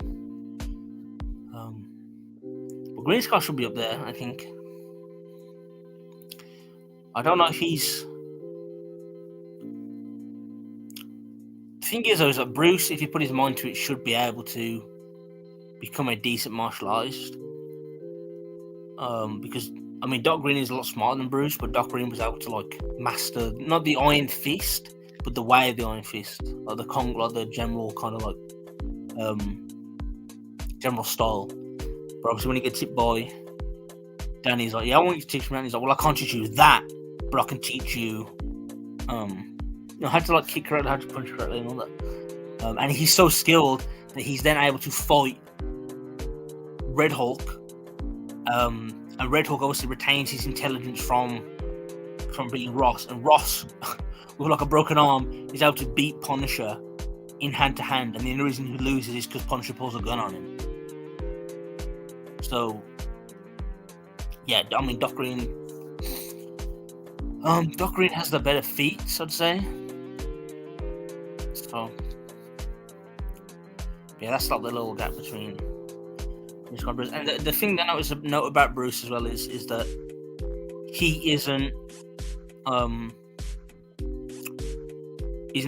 [SPEAKER 1] But Green Scar should be up there, I think. I don't know if he's thing is, though, is that Bruce, if he put his mind to it, should be able to become a decent martial artist. Because I mean, Doc Green is a lot smarter than Bruce, but Doc Green was able to like master not the Iron Fist, but the way of the Iron Fist, like the general kind of like general style. But obviously, when he gets hit by Danny's like, yeah, I want you to teach me. And he's like, well, I can't teach you that, but I can teach you, how to like kick correctly, how to punch correctly, and all that. And he's so skilled that he's then able to fight Red Hulk. And Red Hulk obviously retains his intelligence from being Ross, and Ross, with like a broken arm, is able to beat Punisher in hand to hand, and the only reason he loses is because Punisher pulls a gun on him. So, yeah, I mean, Doc Green has the better feats, I'd say. So, yeah, that's like the little gap between Bruce. And the thing that I was a note about Bruce as well is that he isn't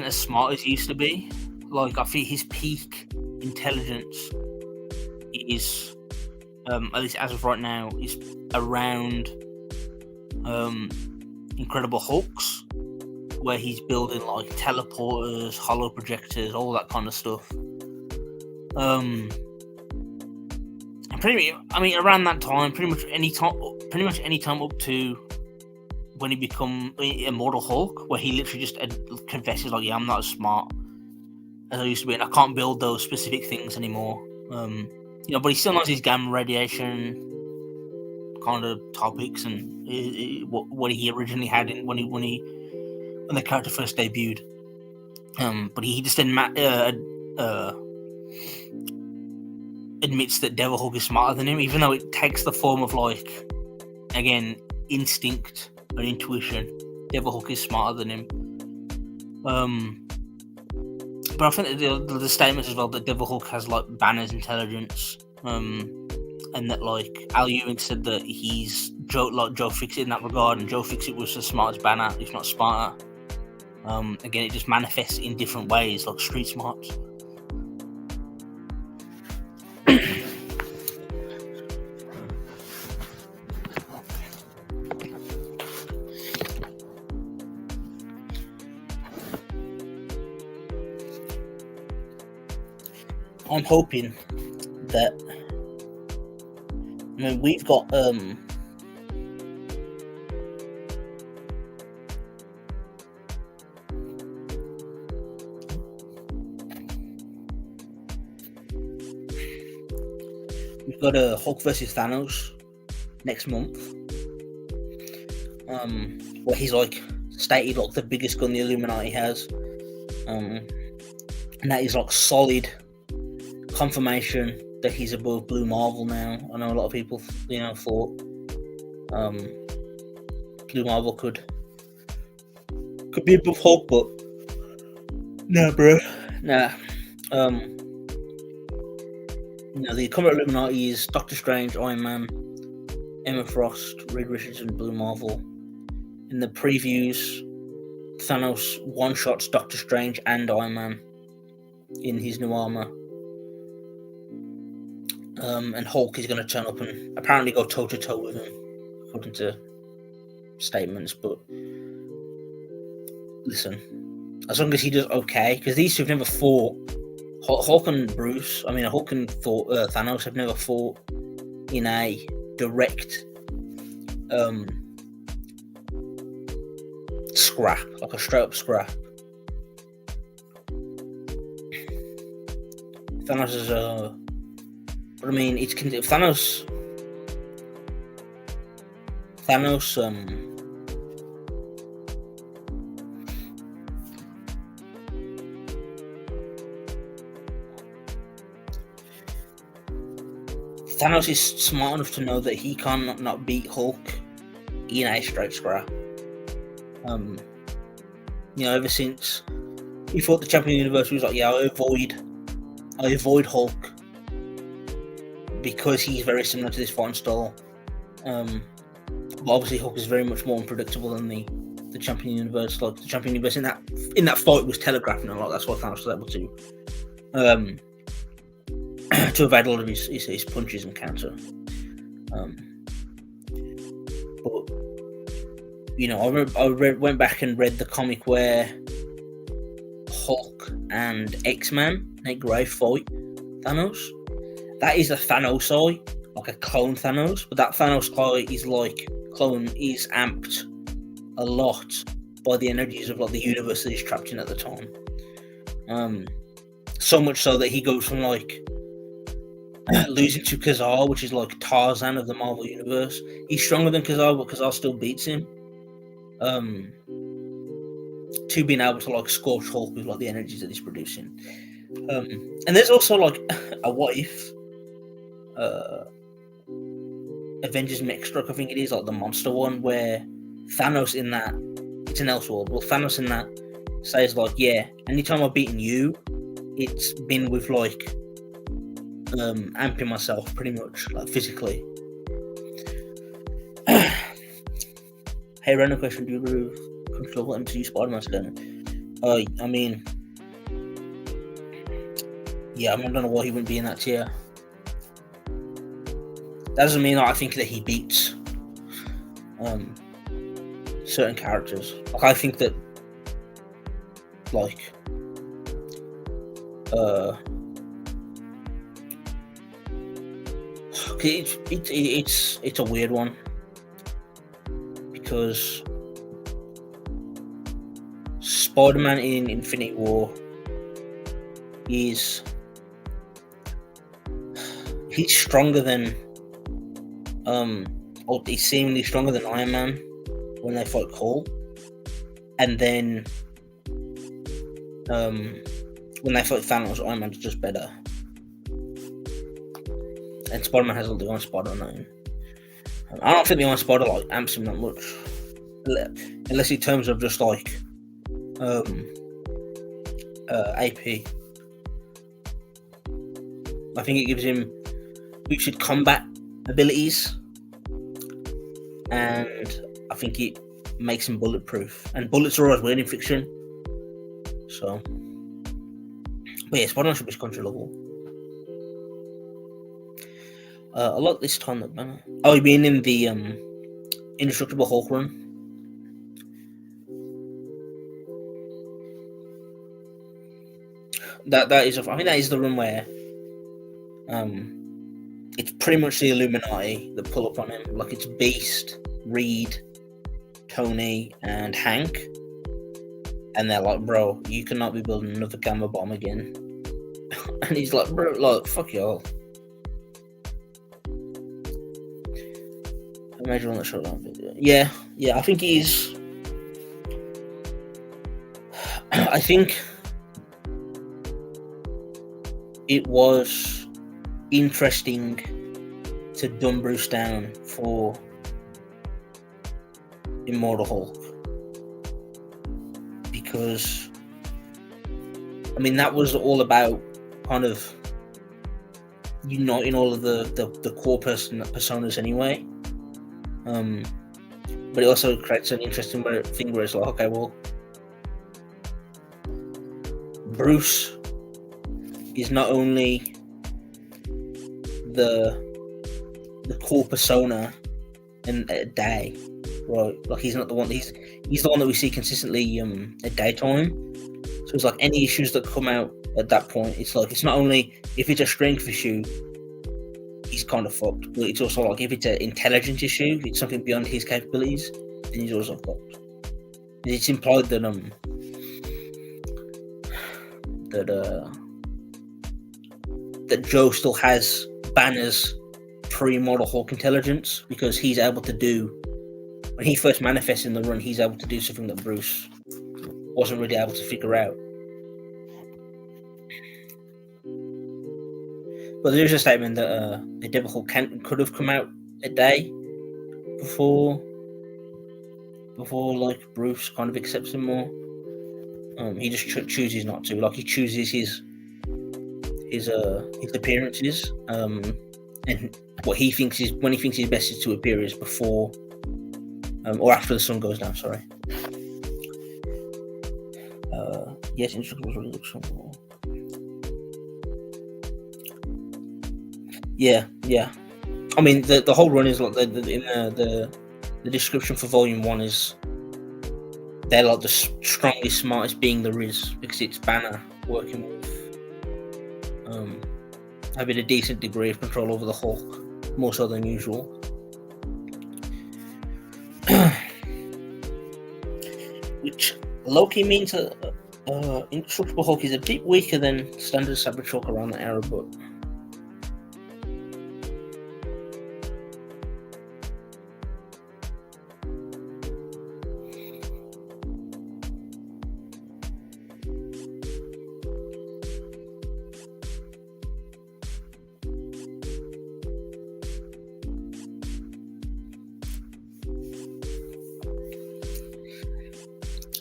[SPEAKER 1] as smart as he used to be. Like, I think his peak intelligence is, at least as of right now, is around Incredible Hulks, where he's building like teleporters, hollow projectors, all that kind of stuff. And around that time, pretty much any time up to when he become Immortal Hulk, where he literally just confesses like, yeah, I'm not as smart as I used to be, and I can't build those specific things anymore. But he still knows his gamma radiation kind of topics and what he originally had when the character first debuted. But he just admits that Devil Hulk is smarter than him, even though it takes the form of, like, again, instinct or intuition. Devil Hulk is smarter than him. But I think that the statements as well that Devil Hulk has like Banner's intelligence, and that like Al Ewing said that he's Joe Fixit in that regard, and Joe Fixit was as smart as Banner, if not smarter. Again, it just manifests in different ways, like street smarts. I'm hoping that, I mean, we've got a Hulk versus Thanos next month, where he's like stated like the biggest gun the Illuminati has, and that is like solid confirmation that he's above Blue Marvel now. I know a lot of people, thought Blue Marvel could be above Hulk, but nah, bro, nah. The current Illuminati is Doctor Strange, Iron Man, Emma Frost, Reed Richardson, Blue Marvel. In the previews, Thanos one-shots Doctor Strange and Iron Man in his new armor. And Hulk is going to turn up and apparently go toe-to-toe with him, according to statements. But listen, as long as he does okay, because these two have never fought. Hulk and Thanos have never fought in a direct scrap, like a straight-up scrap. Thanos is but I mean, it's Thanos. Thanos is smart enough to know that he can't not beat Hulk in a straight scrap. Ever since he fought the champion of the universe, he was like, yeah, I avoid Hulk because he's very similar to this fighting style. But obviously Hulk is very much more unpredictable than the the champion universe. Like the champion universe in that fight was telegraphing a lot. That's why Thanos was able to evade a lot of his punches and counter. But I went back and read the comic where Hulk and X-Man, Nick Gray, fight Thanos. That is a Thanos eye, like a clone Thanos, but that Thanos eye is like clone is amped a lot by the energies of like the universe that he's trapped in at the time. So much so that he goes from like losing to Kazar, which is like Tarzan of the Marvel universe. He's stronger than Kazar, but Kazar still beats him. To being able to like scorch Hulk with like the energies that he's producing. And there's also like a what if Avengers Mech-Struck, I think it is, like the monster one, where Thanos in that, it's an Elseworld, but Thanos in that says like, yeah, anytime I've beaten you, it's been with like amping myself pretty much, like physically. Hey, random question, do you agree control MCU Spider-Man canon? I mean, yeah, I don't know why he wouldn't be in that tier. That doesn't mean I think that he beats certain characters. Like, I think that, like, it's a weird one because Spider-Man in Infinity War he's stronger than or he's seemingly stronger than Iron Man when they fight Cole, and then when they fight Thanos, Iron Man's just better, and Spider-Man has all the Iron Spider on him. I don't think the Iron Spider like amps him that much, unless in terms of just like AP. I think it gives him boosted combat abilities, and I think it makes him bulletproof. And bullets are always weird in fiction, so. But yeah, Spider-Man should be controllable. I like this time that banner. Oh, you mean in the Indestructible Hulk run? That is, I think that is the run where it's pretty much the Illuminati that pull up on him. Like, it's Beast, Reed, Tony, and Hank, and they're like, "Bro, you cannot be building another gamma bomb again." And he's like, "Bro, like, fuck y'all." Imagine on the showdown video. Yeah, I think he's. I think it was interesting to dumb Bruce down for Immortal Hulk, because I mean that was all about kind of uniting all of the core personas anyway. But it also creates an interesting thing where it's like, okay, well, Bruce is not only the core persona in a day, right? Like, he's not the one. He's the one that we see consistently at daytime. So it's like any issues that come out at that point, it's like, it's not only if it's a strength issue, he's kind of fucked, but it's also like if it's an intelligence issue, it's something beyond his capabilities, then he's also fucked. It's implied that that Joe still has Banner's pre-Immortal Hulk intelligence, because he's able to do, when he first manifests in the run, he's able to do something that Bruce wasn't really able to figure out. But there is a statement that the Devil Hulk could have come out a day before like Bruce kind of accepts him more. He just chooses not to. Like, he chooses his appearances, and what he thinks is, when he thinks his best is to appear, is before or after the sun goes down. Sorry. Yes, indestructible really looks strong. Yeah. I mean, the whole run is like the description for Volume 1 is they're like the strongest, smartest being there is, because it's Banner working with having a decent degree of control over the Hulk, more so than usual. Which Loki means Indestructible Hulk is a bit weaker than standard Savage Hulk around that era, but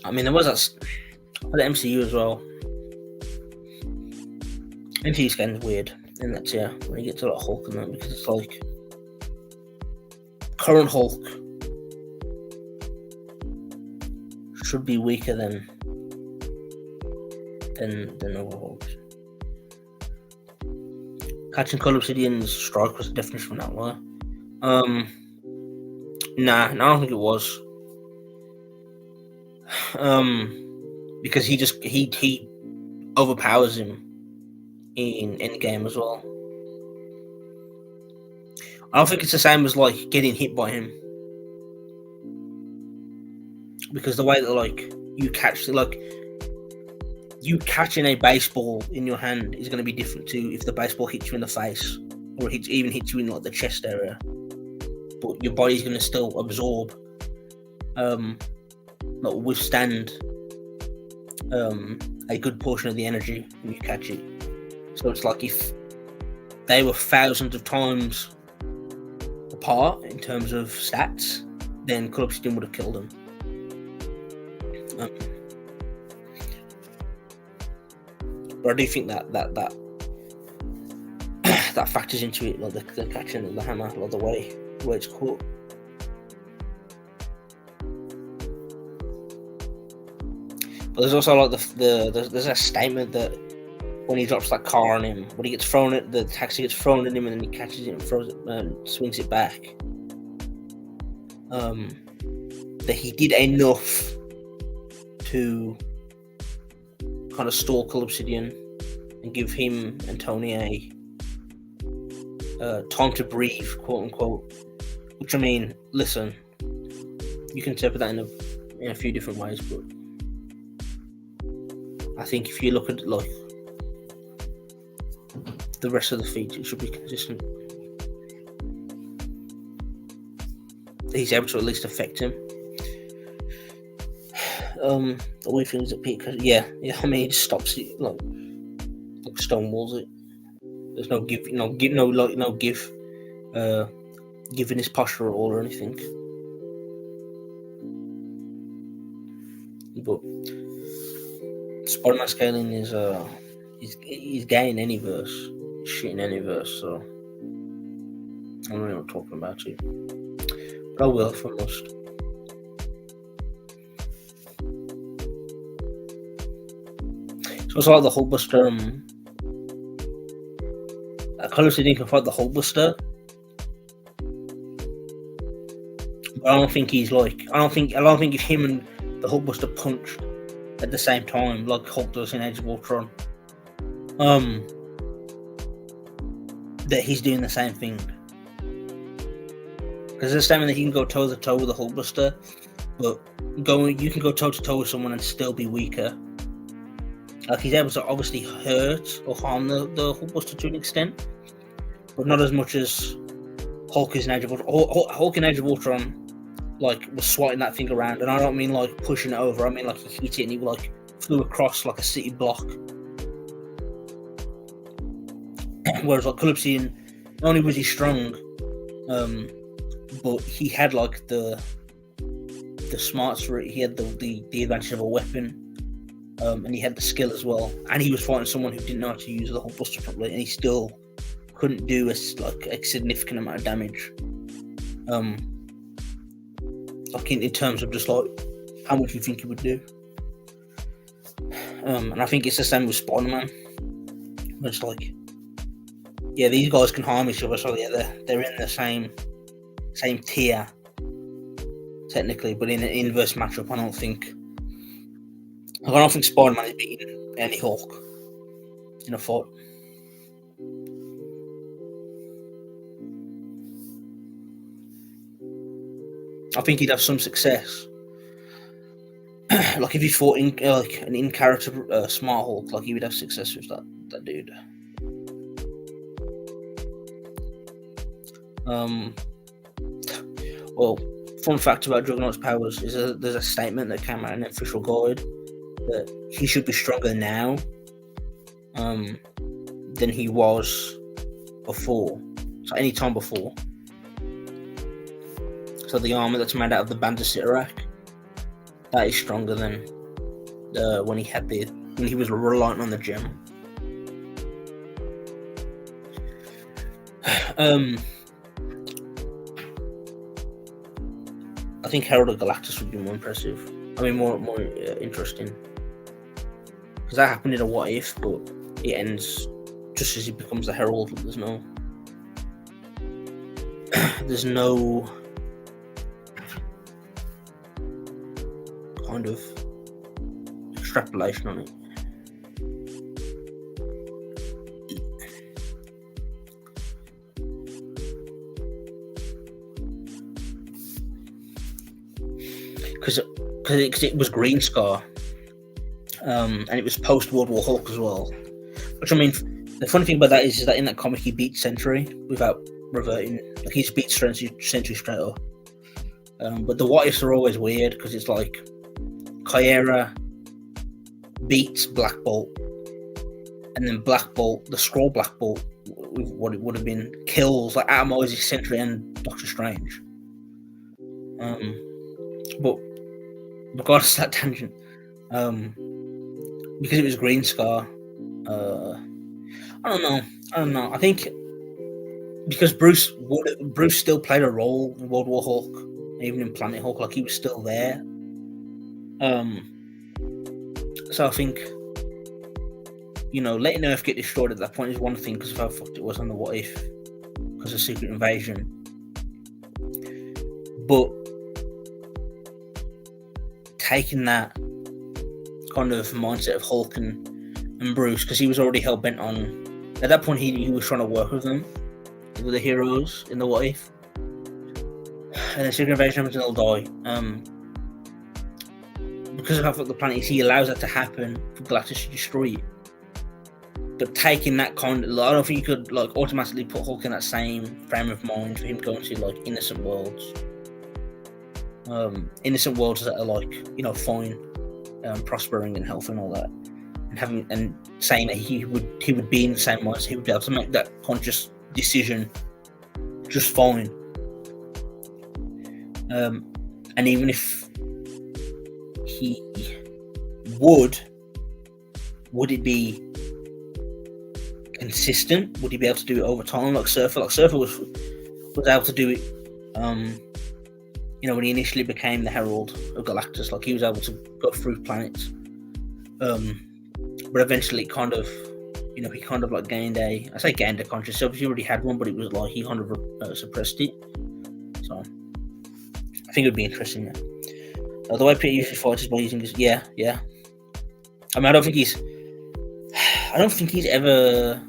[SPEAKER 1] I mean, there was that for the MCU as well. MCU's kind of weird in that when you get to like Hulk and that, because it's like current Hulk should be weaker than other Hulks. Catching Cull Obsidian's strike was the definition of that one. Nah, I don't think it was. Because he overpowers him in Endgame as well. I don't think it's the same as like getting hit by him, because the way that like you catching a baseball in your hand is going to be different to if the baseball hits you in the face, or even hits you in like the chest area. But your body's going to still absorb, withstand a good portion of the energy when you catch it. So it's like if they were thousands of times apart in terms of stats, then Cull Obsidian would have killed him. But I do think that that factors into it, like the catching of the hammer, like the way it's caught. But there's also like there's a statement that when he drops that car on him, when he gets thrown at the taxi gets thrown at him, and then he catches it and throws it and swings it back. That he did enough to kind of stall Cull Obsidian and give him and Tony a time to breathe, quote unquote. Which, I mean, listen, you can interpret that in a few different ways, but I think if you look at like the rest of the feat, it should be consistent. He's able to at least affect him. The weird thing is that Peter, I mean, he just stops it, like stonewalls it. There's no give, giving his posture at all or anything. But Spider-Man scaling is he's gay in any verse, he's shit in any verse, so I'm really not talking about it. But I will if I must. So it's like the Hulkbuster. Cull Obsidian can fight the Hulkbuster, but I don't think he's like. I don't think if him and the Hulkbuster punched at the same time, like Hulk does in Age of Ultron, that he's doing the same thing. Because there's a statement that he can go toe to toe with the Hulkbuster, but you can go toe to toe with someone and still be weaker. Like, he's able to obviously hurt or harm the Hulkbuster to an extent, but not as much as Hulk is in Age of Ultron. Hulk in Age of Ultron, like, was swatting that thing around, and I don't mean like pushing it over. I mean like he hit it and he like flew across like a city block. Whereas like Cull Obsidian, not only was he strong, but he had like the smarts for it. He had the advantage of a weapon. And he had the skill as well, and he was fighting someone who didn't know how to use the Hulkbuster properly, and he still couldn't do a significant amount of damage. Like in terms of just like how much you think he would do. And I think it's the same with Spider-Man. It's like, yeah, these guys can harm each other, so yeah, they're in the same tier technically, but in an inverse matchup, I don't think Spider-Man is beating any Hulk in a fight. I think he'd have some success. Like if he fought in like an in-character smart Hulk, like he would have success with that dude. Well, fun fact about Juggernaut's powers is there's a statement that came out in an official guide that he should be stronger now than he was before. So any time before. So the armor that's made out of the Bandasitarak, that is stronger than when he was reliant on the gem. I think Herald of Galactus would be more impressive. I mean, more interesting, because that happened in a What If, but it ends just as he becomes the Herald. There's no kind of extrapolation on it. Because it was Green Scar, and it was post World War Hulk as well. Which, I mean, the funny thing about that is that in that comic he beat Sentry without reverting. Like, he just beat Sentry straight up. But the What Ifs are always weird, because it's like Kyera beats Black Bolt, and then Black Bolt, the Skrull Black Bolt, with what it would have been, kills, like, atomises Sentry and Doctor Strange. But regardless of that tangent, because it was Green Scar, I don't know. I think because Bruce still played a role in World War Hulk, even in Planet Hulk, like he was still there. So I think, letting Earth get destroyed at that point is one thing, because of how fucked it was on the What If, because of Secret Invasion. But taking that kind of mindset of Hulk and Bruce, because he was already hell-bent on, at that point he was trying to work with them, with the heroes in the What If, and then Secret Invasion happens and they'll die. Because of how fucked the planet is, he allows that to happen for Galactus to destroy it. But taking that kind of, I don't think you could like automatically put Hulk in that same frame of mind for him going to like innocent worlds. Innocent worlds that are like, fine, prospering and health and all that, and saying that he would be in the same mindset, he would be able to make that conscious decision just fine. And even if he would it be consistent? Would he be able to do it over time, like Surfer? Like Surfer was able to do it. When he initially became the Herald of Galactus, like he was able to go through planets. But eventually, he kind of like gained a conscious self. He already had one, but it was like he kind of suppressed it. So I think it would be interesting. The way Peter usually fights is by using his yeah. I mean, I don't think he's ever.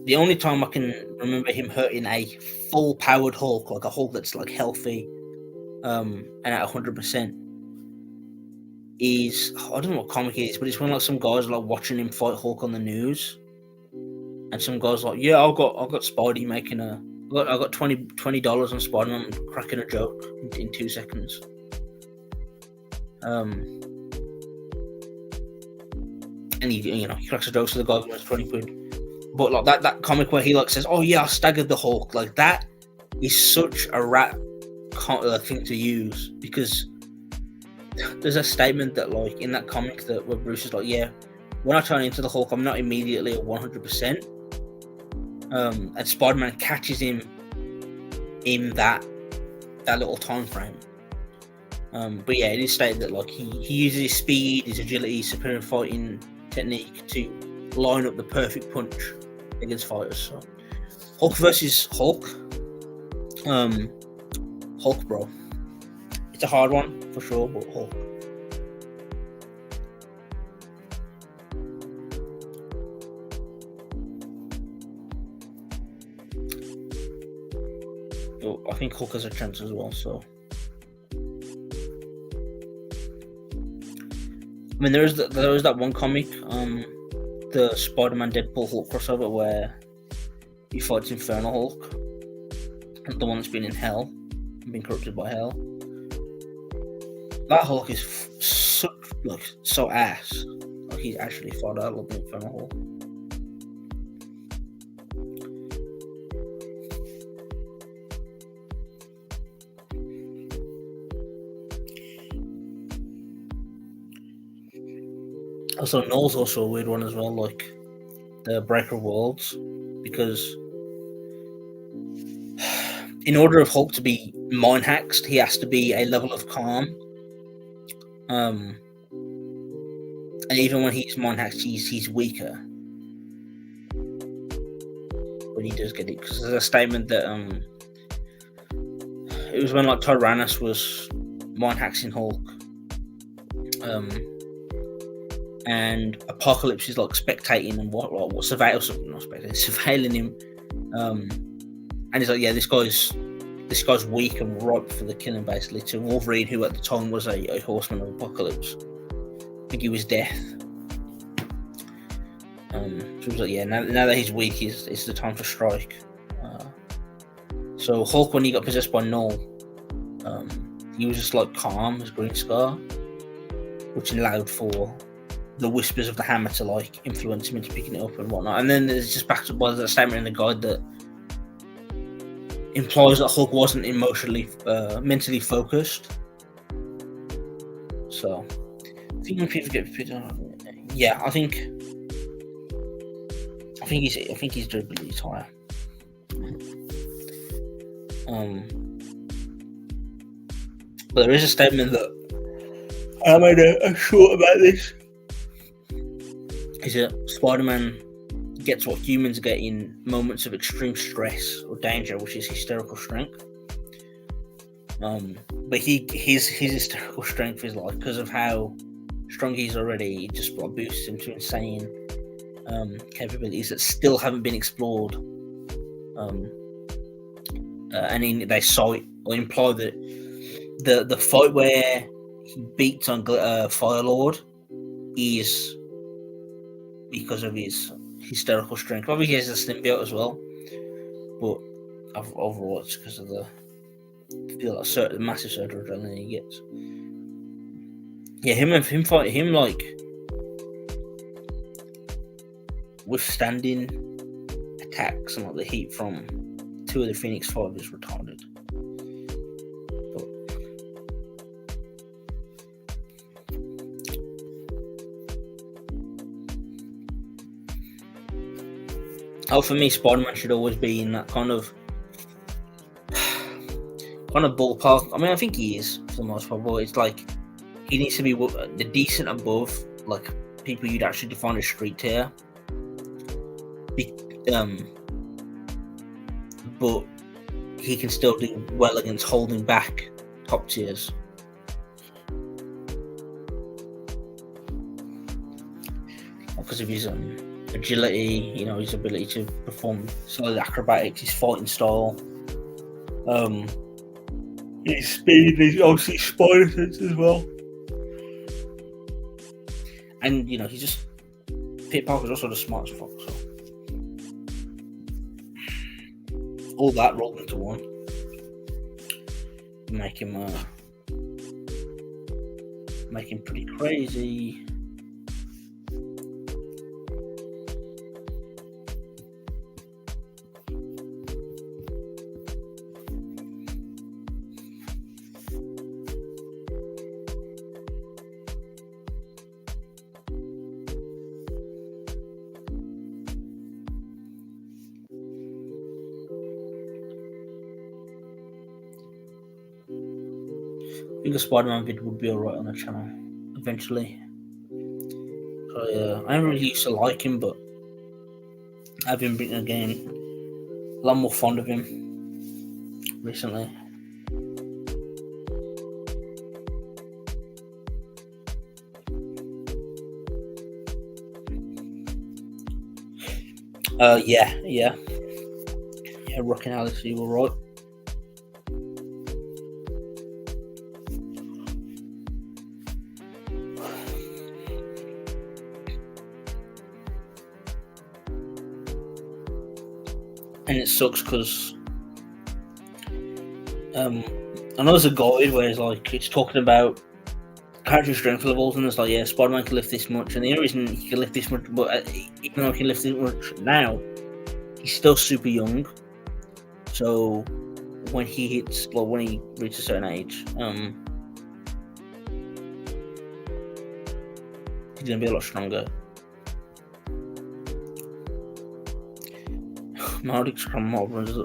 [SPEAKER 1] The only time I can remember him hurting a full-powered Hulk, like a Hulk that's like healthy, and at 100%, is, I don't know what comic it is, but it's when like some guys are like watching him fight Hulk on the news, and some guys like, yeah, I've got Spidey making I got $20 on Spider-Man cracking a joke in 2 seconds. And he cracks a joke, so the guy wins 20 quid. But like that comic where he like says, "Oh yeah, I staggered the Hulk," like that is such a rat thing to use, because there's a statement that like in that comic that where Bruce is like, "Yeah, when I turn into the Hulk, I'm not immediately at 100%." And Spider-Man catches him in that little time frame. But yeah, it is stated that like he uses his speed, his agility, superior fighting technique to line up the perfect punch against fighters. So Hulk versus Hulk. Hulk, bro. It's a hard one for sure, but Hulk. But I think Hulk has a chance as well. So I mean, there is that one comic, the Spider-Man Deadpool Hulk crossover where he fights Infernal Hulk, the one that's been in hell, been corrupted by hell. That Hulk is so ass. Like he's actually fought out of the Infernal Hulk. Also, Null's also a weird one as well, like the Breaker of Worlds, because in order of Hulk to be mind hacked, he has to be a level of calm. And even when he's mind hacked, he's weaker. When he does get it, because there's a statement that it was when like Tyrannus was mind hacking Hulk, and Apocalypse is like spectating and what surveilling him, and he's like, yeah, this guy's weak and ripe for the killing, basically. To Wolverine, who at the time was a horseman of Apocalypse, I think he was Death. So he was like, yeah, now that he's weak, it's the time to strike. So Hulk, when he got possessed by Null, he was just like calm as Green Scar, which allowed for the whispers of the hammer to like influence him into picking it up and whatnot. And then there's just backed up by that statement in the guide that implies that Hulk wasn't mentally focused. So I think people get picked on. Yeah, I think his durability is higher. But there is a statement that I made a short about this. Is that Spider-Man gets what humans get in moments of extreme stress or danger, which is hysterical strength. But his hysterical strength is like, because of how strong he's already, it just boosts him to insane capabilities that still haven't been explored. And they cite or imply that the fight where he beats on Firelord is because of his hysterical strength. Obviously, he has a symbiote as well, but overall, it's because of the massive surge of adrenaline he gets. Yeah, him fighting like withstanding attacks and like the heat from two of the Phoenix 5 is retarded. For me, Spider-Man should always be in that kind of ballpark. I mean, I think he is for the most part, but it's like he needs to be the decent above, like people you'd actually define as street tier. But he can still do well against holding back top tiers. Because of his agility, his ability to perform solid acrobatics, his fighting style, his speed, his obviously spider sense as well. And he's just Peter Parker's also the smartest fuck, so all that rolled into one make him pretty crazy. think a Spider-Man vid would be alright on the channel eventually. So I never really used to like him, but I've been again a lot more fond of him recently. Yeah. Rocking Alex, you were right. And it sucks because I know there's a guide where it's talking about character strength levels, and it's like, yeah, Spider-Man can lift this much, and the only reason he can lift this much, but even though he can lift this much now, he's still super young. So when he reaches a certain age, he's gonna be a lot stronger. Nardic's from Marvel runs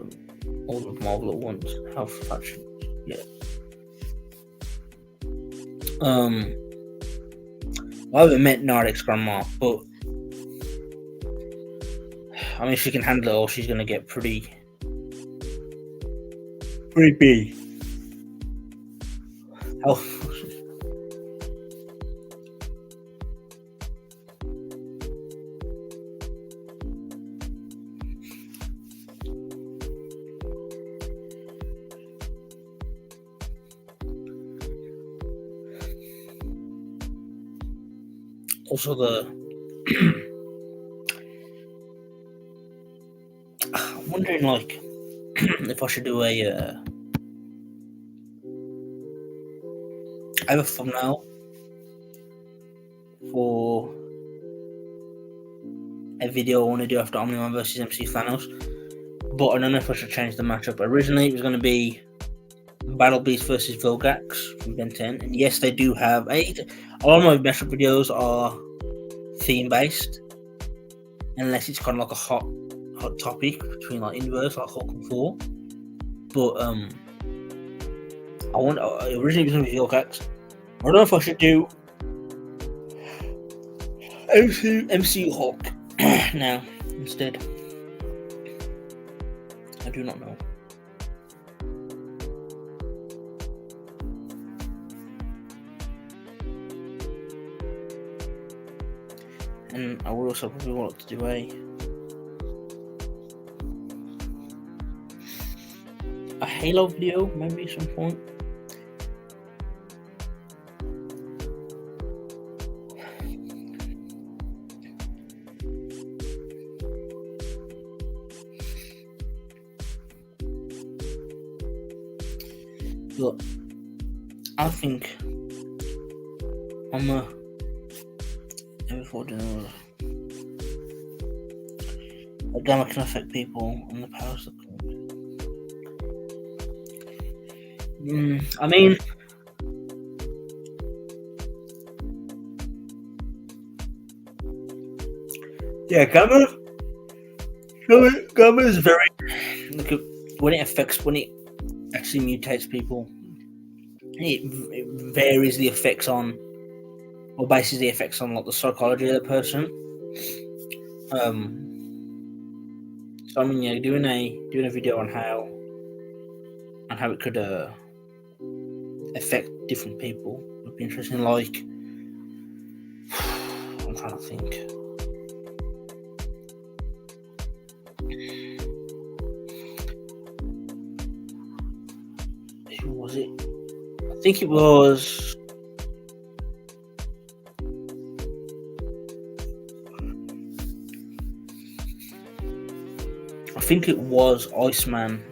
[SPEAKER 1] all of Marvel at once. How fashion, yeah. I haven't met Nardic's grandma, but I mean, if she can handle it all, she's gonna get pretty big. How? Also, I'm wondering, if I should do I have a thumbnail for a video I want to do after Omni-Man versus MC Thanos, but I don't know if I should change the matchup. Originally, it was going to be Battle Beast versus Vilgax from Ben 10, and yes, they do have a lot of my matchup videos are theme based, unless it's kind of like a hot topic between Inverse, like Hulk and Thor. But originally it was going to be Vilgax. I don't know if I should do MCU Hulk now instead. I do not know. And I would also probably want to do a Halo video, maybe at some point. But I think I'm a gamma can affect people and the powers that come. I mean, yeah, gamma is very when it actually mutates people. It varies the effects on, or bases the effects on the psychology of the person. So I mean, yeah, doing a video on how it could affect different people would be interesting. I'm trying to think. Who was it? I think it was. I think it was Iceman.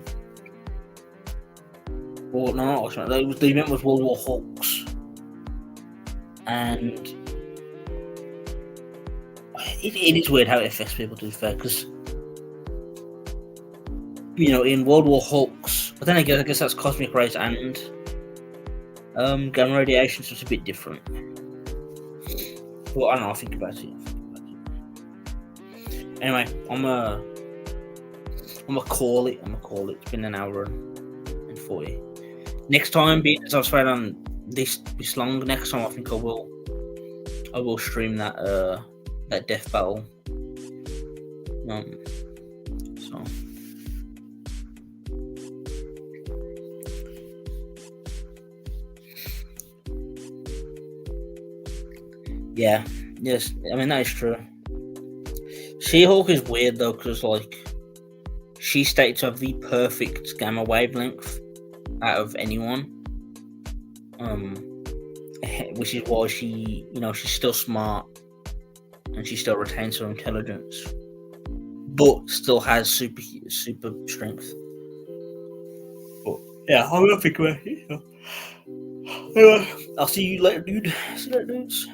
[SPEAKER 1] Or no, not Iceman. The event was World War Hulks, and it is weird how it affects people. To be fair, because in World War Hulks, but then I guess that's cosmic rays and gamma radiation, so it's a bit different. Well, I don't know. I'll think about it. Anyway, I'm gonna call it. It's been an hour and 40. Next time, as I was saying on this long. Next time, I think I will stream that death battle. So yeah, yes. I mean that is true. She-Hulk is weird though, because like she states to have the perfect gamma wavelength out of anyone. Which is why she's still smart and she still retains her intelligence, but still has super strength. But yeah, I'm gonna think about it. Anyway, I'll see you later, dude. See you later, dudes.